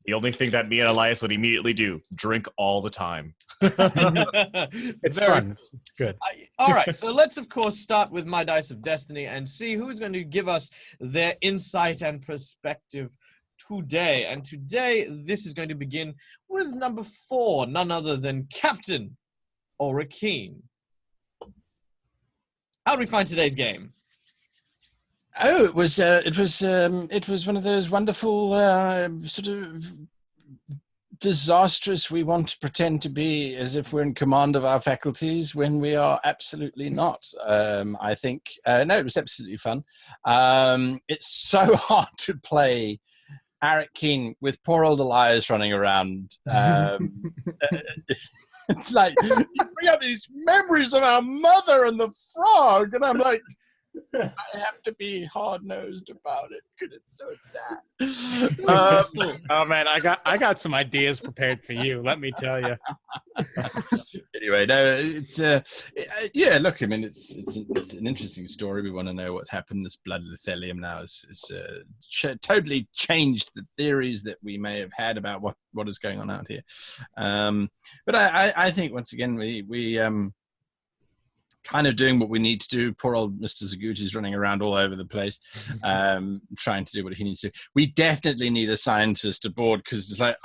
the only thing that me and Elias would immediately do, drink all the time. It's fun. It's good. All right, so let's, of course, start with My Dice of Destiny and see who's going to give us their insight and perspective today. And today, this is going to begin with number 4, none other than Captain Orakeen. How do we find today's game? Oh, it was one of those wonderful sort of disastrous. We want to pretend to be as if we're in command of our faculties when we are absolutely not. I think no, it was absolutely fun. It's so hard to play Arik King with poor old Elias running around. It's like you bring up these memories of our mother and the frog, and I'm like, I have to be hard-nosed about it because it's so sad. Oh man, I got some ideas prepared for you. Let me tell you. Anyway, no, it's yeah. Look, I mean, it's an interesting story. We want to know what happened. This blood etherium now is totally changed the theories that we may have had about what is going on out here. But I think once again we kind of doing what we need to do. Poor old Mr. Zaguti's running around all over the place, trying to do what he needs to. We definitely need a scientist aboard because it's like,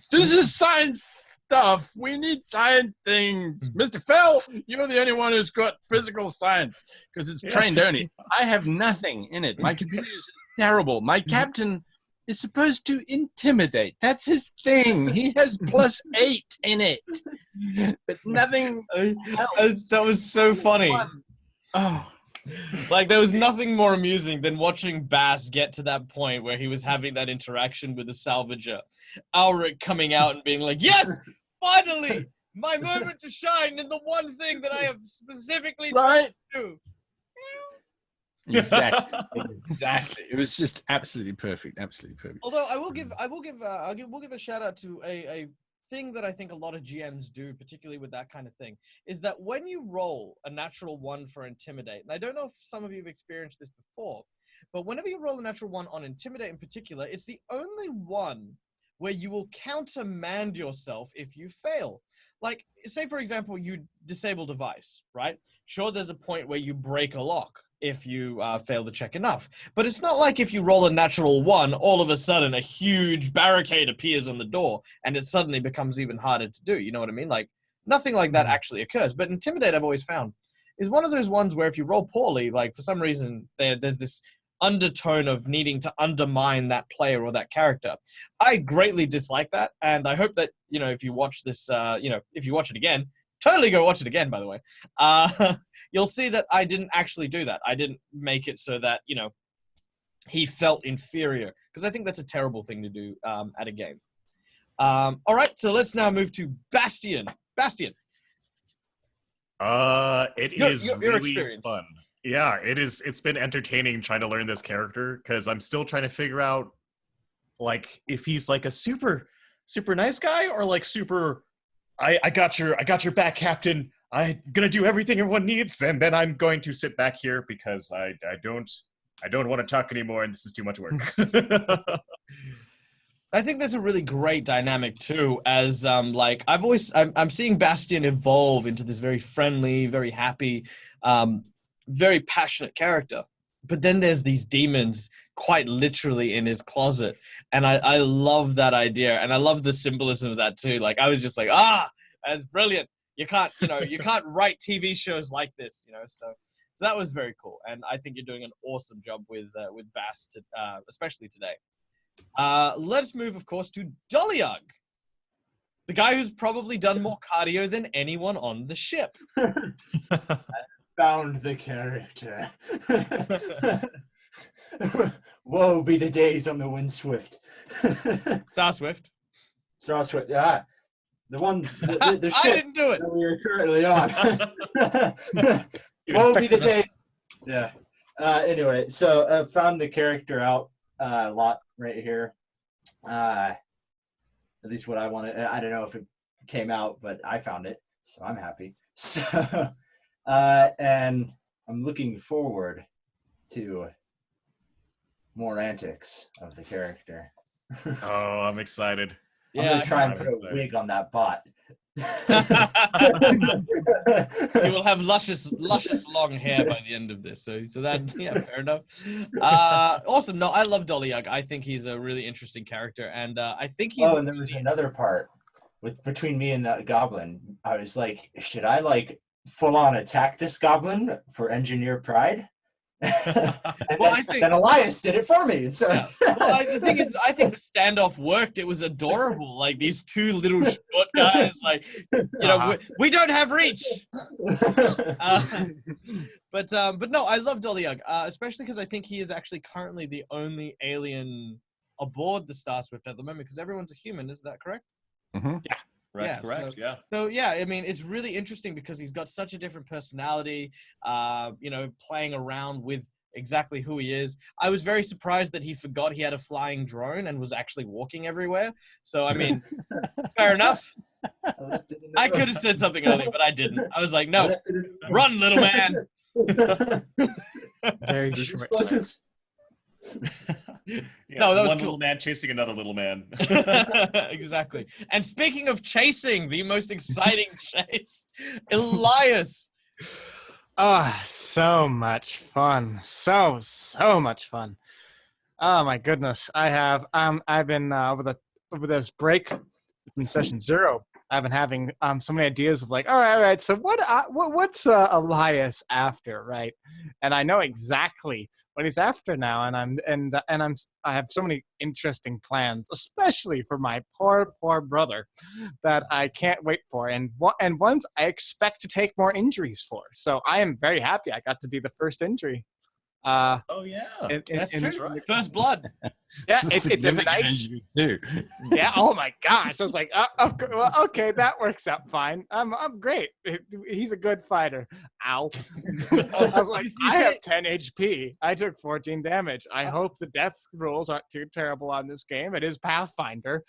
this is science stuff. We need science things. Mr. Fell, you're the only one who's got physical science because it's trained only. I have nothing in it. My computer is terrible. My captain is supposed to intimidate. That's his thing. He has +8 in it, but nothing else. That was so funny. Oh, Like, there was nothing more amusing than watching Bass get to that point where he was having that interaction with the salvager. Alric coming out and being like, yes, finally, my moment to shine in the one thing that I have specifically right. to do. Exactly. It was just absolutely perfect. Although we'll give a shout out to a thing that I think a lot of GMs do, particularly with that kind of thing, is that when you roll a natural 1 for Intimidate, and I don't know if some of you have experienced this before, but whenever you roll a natural 1 on Intimidate in particular, it's the only one where you will countermand yourself if you fail. Like, say for example, you disable device, right? Sure, there's a point where you break a lock if you fail to check enough. But it's not like if you roll a natural 1, all of a sudden a huge barricade appears on the door and it suddenly becomes even harder to do. You know what I mean? Like, nothing like that actually occurs. But Intimidate, I've always found, is one of those ones where if you roll poorly, like for some reason there's this undertone of needing to undermine that player or that character. I greatly dislike that, and I hope that, you know, if you watch this, if you watch it again, totally go watch it again, by the way, you'll see that I didn't actually do that. I didn't make it so that, you know, he felt inferior, because I think that's a terrible thing to do at a game. All right, so let's now move to Bastion. Bastion. Your really experience. Fun. Yeah, it is. It's been entertaining trying to learn this character because I'm still trying to figure out, like, if he's like a super nice guy or like super. I got your back, Captain. I'm gonna do everything everyone needs, and then I'm going to sit back here because I don't want to talk anymore, and this is too much work. I think that's a really great dynamic too, as I'm seeing Bastion evolve into this very friendly, very happy, very passionate character. But then there's these demons quite literally in his closet. And I love that idea. And I love the symbolism of that too. Like, I was just like, that's brilliant. You can't write TV shows like this, you know? So that was very cool. And I think you're doing an awesome job with Bass, especially today. Let's move, of course, to Doliag, the guy who's probably done more cardio than anyone on the ship. Found the character. Woe be the days on the Windswift. Starswift, yeah. The one, the ship I didn't do it. that we are currently on. Woe be the days. Yeah. Anyway, so I found the character out a lot right here. At least what I wanted. I don't know if it came out, but I found it, so I'm happy. So, and I'm looking forward to more antics of the character. Oh, I'm excited. I'm gonna try and put a wig on that bot. You will have luscious long hair by the end of this. So that, yeah, fair enough. Awesome. No, I love Doliag. I think he's a really interesting character, and I think he's. Oh, and there was another part between me and that goblin. I was like, should I like full on attack this goblin for engineer pride, Well, I think then Elias did it for me. And so Well, the thing is, I think the standoff worked. It was adorable. Like these two little short guys, like, we don't have reach. But no, I love Dolyug, especially because I think he is actually currently the only alien aboard the Starswift at the moment, because everyone's a human. Is that correct? Mm-hmm. Yeah. Correct. So yeah, I mean, it's really interesting because he's got such a different personality. Playing around with exactly who he is. I was very surprised that he forgot he had a flying drone and was actually walking everywhere. So I mean, fair enough. I could have said something earlier, but I didn't. I was like, no, run, little man. Very short. Explosives. No, that was one cool. little man chasing another little man. Exactly. And speaking of chasing, the most exciting chase, Elias. So much fun. So much fun. Oh my goodness. I've been over this break from session 0. I've been having so many ideas of like, all right. So what's Elias after, right? And I know exactly what he's after now, and I have so many interesting plans, especially for my poor brother, that I can't wait for, and ones I expect to take more injuries for. So I am very happy I got to be the first injury. Oh yeah, That's true. That's right. First blood. Yeah, it's a nice. Too. Yeah. Oh my gosh. I was like, well, okay, that works out fine. I'm great. He's a good fighter. Ow. I was like, I have 10 HP. I took 14 damage. I hope the death rules aren't too terrible on this game. It is Pathfinder.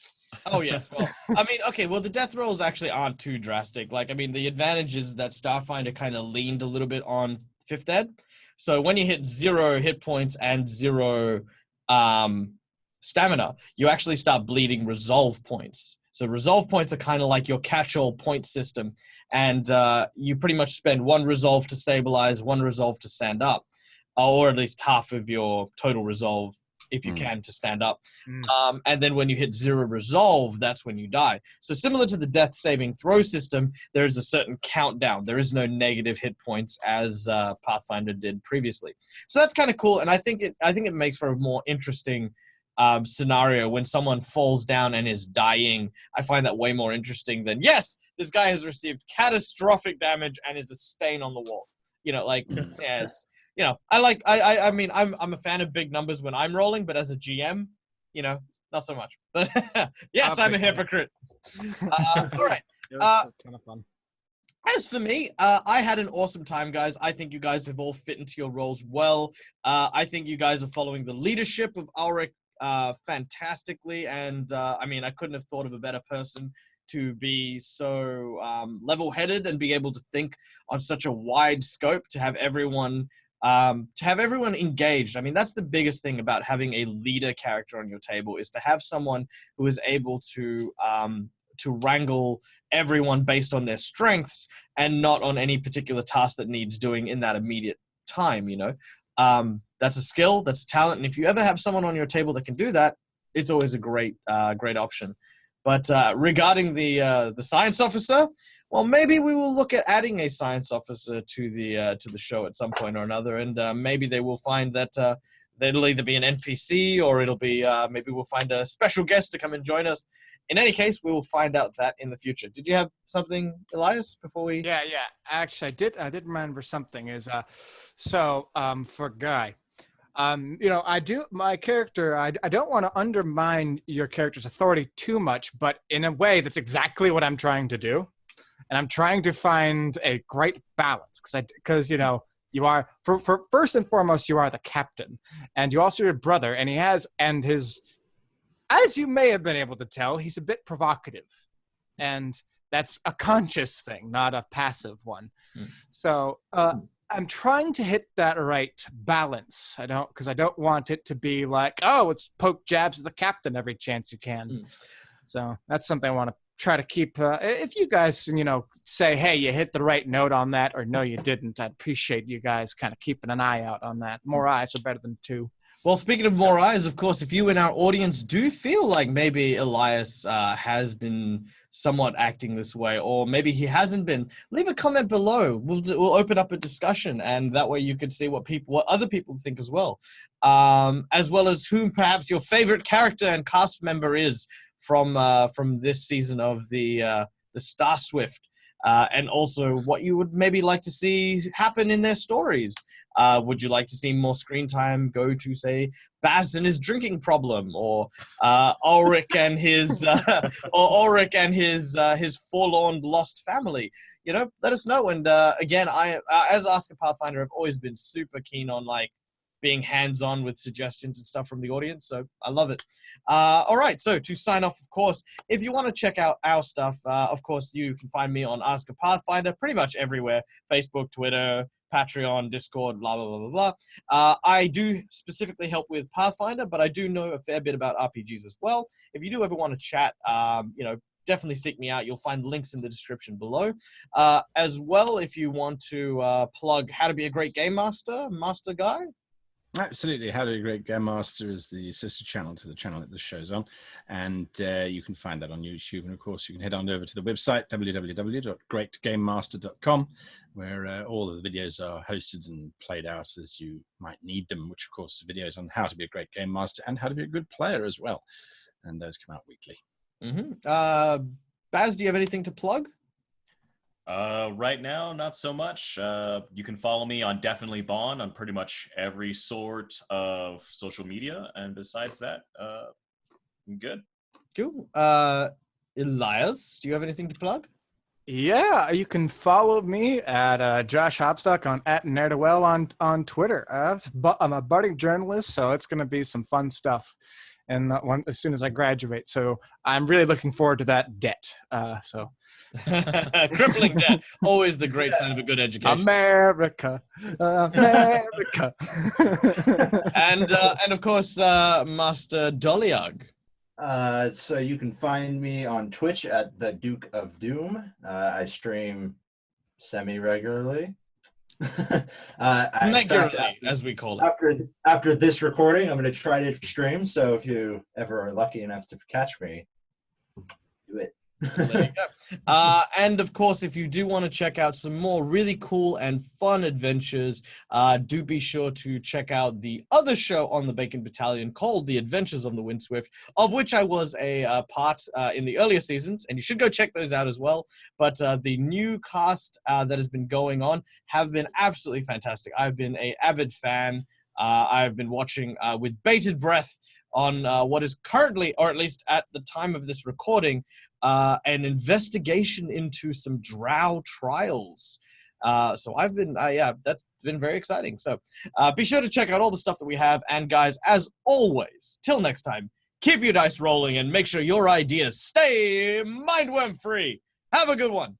Oh yes. Well, I mean, okay. Well, the death rolls actually aren't too drastic. Like, I mean, the advantage is that Starfinder kind of leaned a little bit on 5th Ed. So when you hit 0 hit points and 0 stamina, you actually start bleeding resolve points. So resolve points are kind of like your catch-all point system. And you pretty much spend 1 resolve to stabilize, 1 resolve to stand up, or at least half of your total resolve if you can to stand up. And then when you hit 0 resolve, that's when you die. So similar to the death saving throw system, there is a certain countdown. There is no negative hit points as Pathfinder did previously. So that's kind of cool. And I think it makes for a more interesting scenario when someone falls down and is dying. I find that way more interesting than, yes, this guy has received catastrophic damage and is a stain on the wall. Yeah, it's, I mean, I'm a fan of big numbers when I'm rolling, but as a GM, not so much. But yes, I'm a hypocrite. All right. It was a ton of fun. As for me, I had an awesome time, guys. I think you guys have all fit into your roles well. I think you guys are following the leadership of Ulrich fantastically, and I mean, I couldn't have thought of a better person to be so level-headed and be able to think on such a wide scope, to have everyone engaged. I mean, that's the biggest thing about having a leader character on your table, is to have someone who is able to wrangle everyone based on their strengths and not on any particular task that needs doing in that immediate time. That's a skill, that's a talent, and if you ever have someone on your table that can do that, it's always a great option. But regarding the science officer, well, maybe we will look at adding a science officer to the show at some point or another, and maybe they will find that it'll either be an NPC or it'll be maybe we'll find a special guest to come and join us. In any case, we will find out that in the future. Did you have something, Elias, before we? Yeah. Actually, I did remember something. Is for Guy. My character, I don't want to undermine your character's authority too much, but in a way, that's exactly what I'm trying to do. And I'm trying to find a great balance, because you are, for first and foremost, you are the captain, and you also your brother, and as you may have been able to tell, he's a bit provocative, and that's a conscious thing, not a passive one. So I'm trying to hit that right balance. Because I don't want it to be like, oh, it's poke jabs at the captain every chance you can. So that's something I want to try to keep. If you guys, say, hey, you hit the right note on that, or no, you didn't, I'd appreciate you guys kind of keeping an eye out on that. More eyes are better than 2. Well, speaking of more eyes, of course, if you in our audience do feel like maybe Elias has been somewhat acting this way, or maybe he hasn't been, leave a comment below. We'll open up a discussion, and that way you can see what other people think as well as whom perhaps your favorite character and cast member is from this season of the Starswift. And also what you would maybe like to see happen in their stories. Would you like to see more screen time go to, say, Baz and his drinking problem, or Ulrich and his his forlorn lost family? You know, let us know. And again, I as Ask a Pathfinder, I've always been super keen on like being hands-on with suggestions and stuff from the audience, so I love it. All right, so to sign off, of course, if you want to check out our stuff, of course, you can find me on Ask a Pathfinder pretty much everywhere: Facebook, Twitter, Patreon, Discord, blah, blah, blah, blah, blah. I do specifically help with Pathfinder, but I do know a fair bit about RPGs as well. If you do ever want to chat, definitely seek me out. You'll find links in the description below. As well, if you want to plug How to Be a Great Game Master, Master Guy. Absolutely. How to Be a Great Game Master is the sister channel to the channel that this show's on. And you can find that on YouTube. And of course, you can head on over to the website, www.greatgamemaster.com, where all of the videos are hosted and played out as you might need them, which of course are videos on how to be a great game master and how to be a good player as well. And those come out weekly. Mm-hmm. Baz, do you have anything to plug? Right now, not so much. You can follow me on Definitely Bond on pretty much every sort of social media. And besides that, I'm good. Cool. Elias, do you have anything to plug? Yeah, you can follow me at Josh Hopstock on @Nerdawell on Twitter. I'm a budding journalist, so it's going to be some fun stuff. And as soon as I graduate, so I'm really looking forward to that debt. Crippling debt, always the great sign of a good education. America. And of course, Master Doliag. So you can find me on Twitch at the Duke of Doom. I stream semi-regularly. As we call it. After this recording, I'm going to try to stream. So if you ever are lucky enough to catch me, do it. There you go. And of course, if you do want to check out some more really cool and fun adventures, do be sure to check out the other show on the Bacon Battalion called The Adventures of the Windswift, of which I was a part in the earlier seasons, and you should go check those out as well. But the new cast that has been going on have been absolutely fantastic. I've been an avid fan. I've been watching with bated breath on what is currently, or at least at the time of this recording, an investigation into some drow trials. So I've been, that's been very exciting. So be sure to check out all the stuff that we have. And guys, as always, till next time, keep your dice rolling and make sure your ideas stay mindworm free. Have a good one.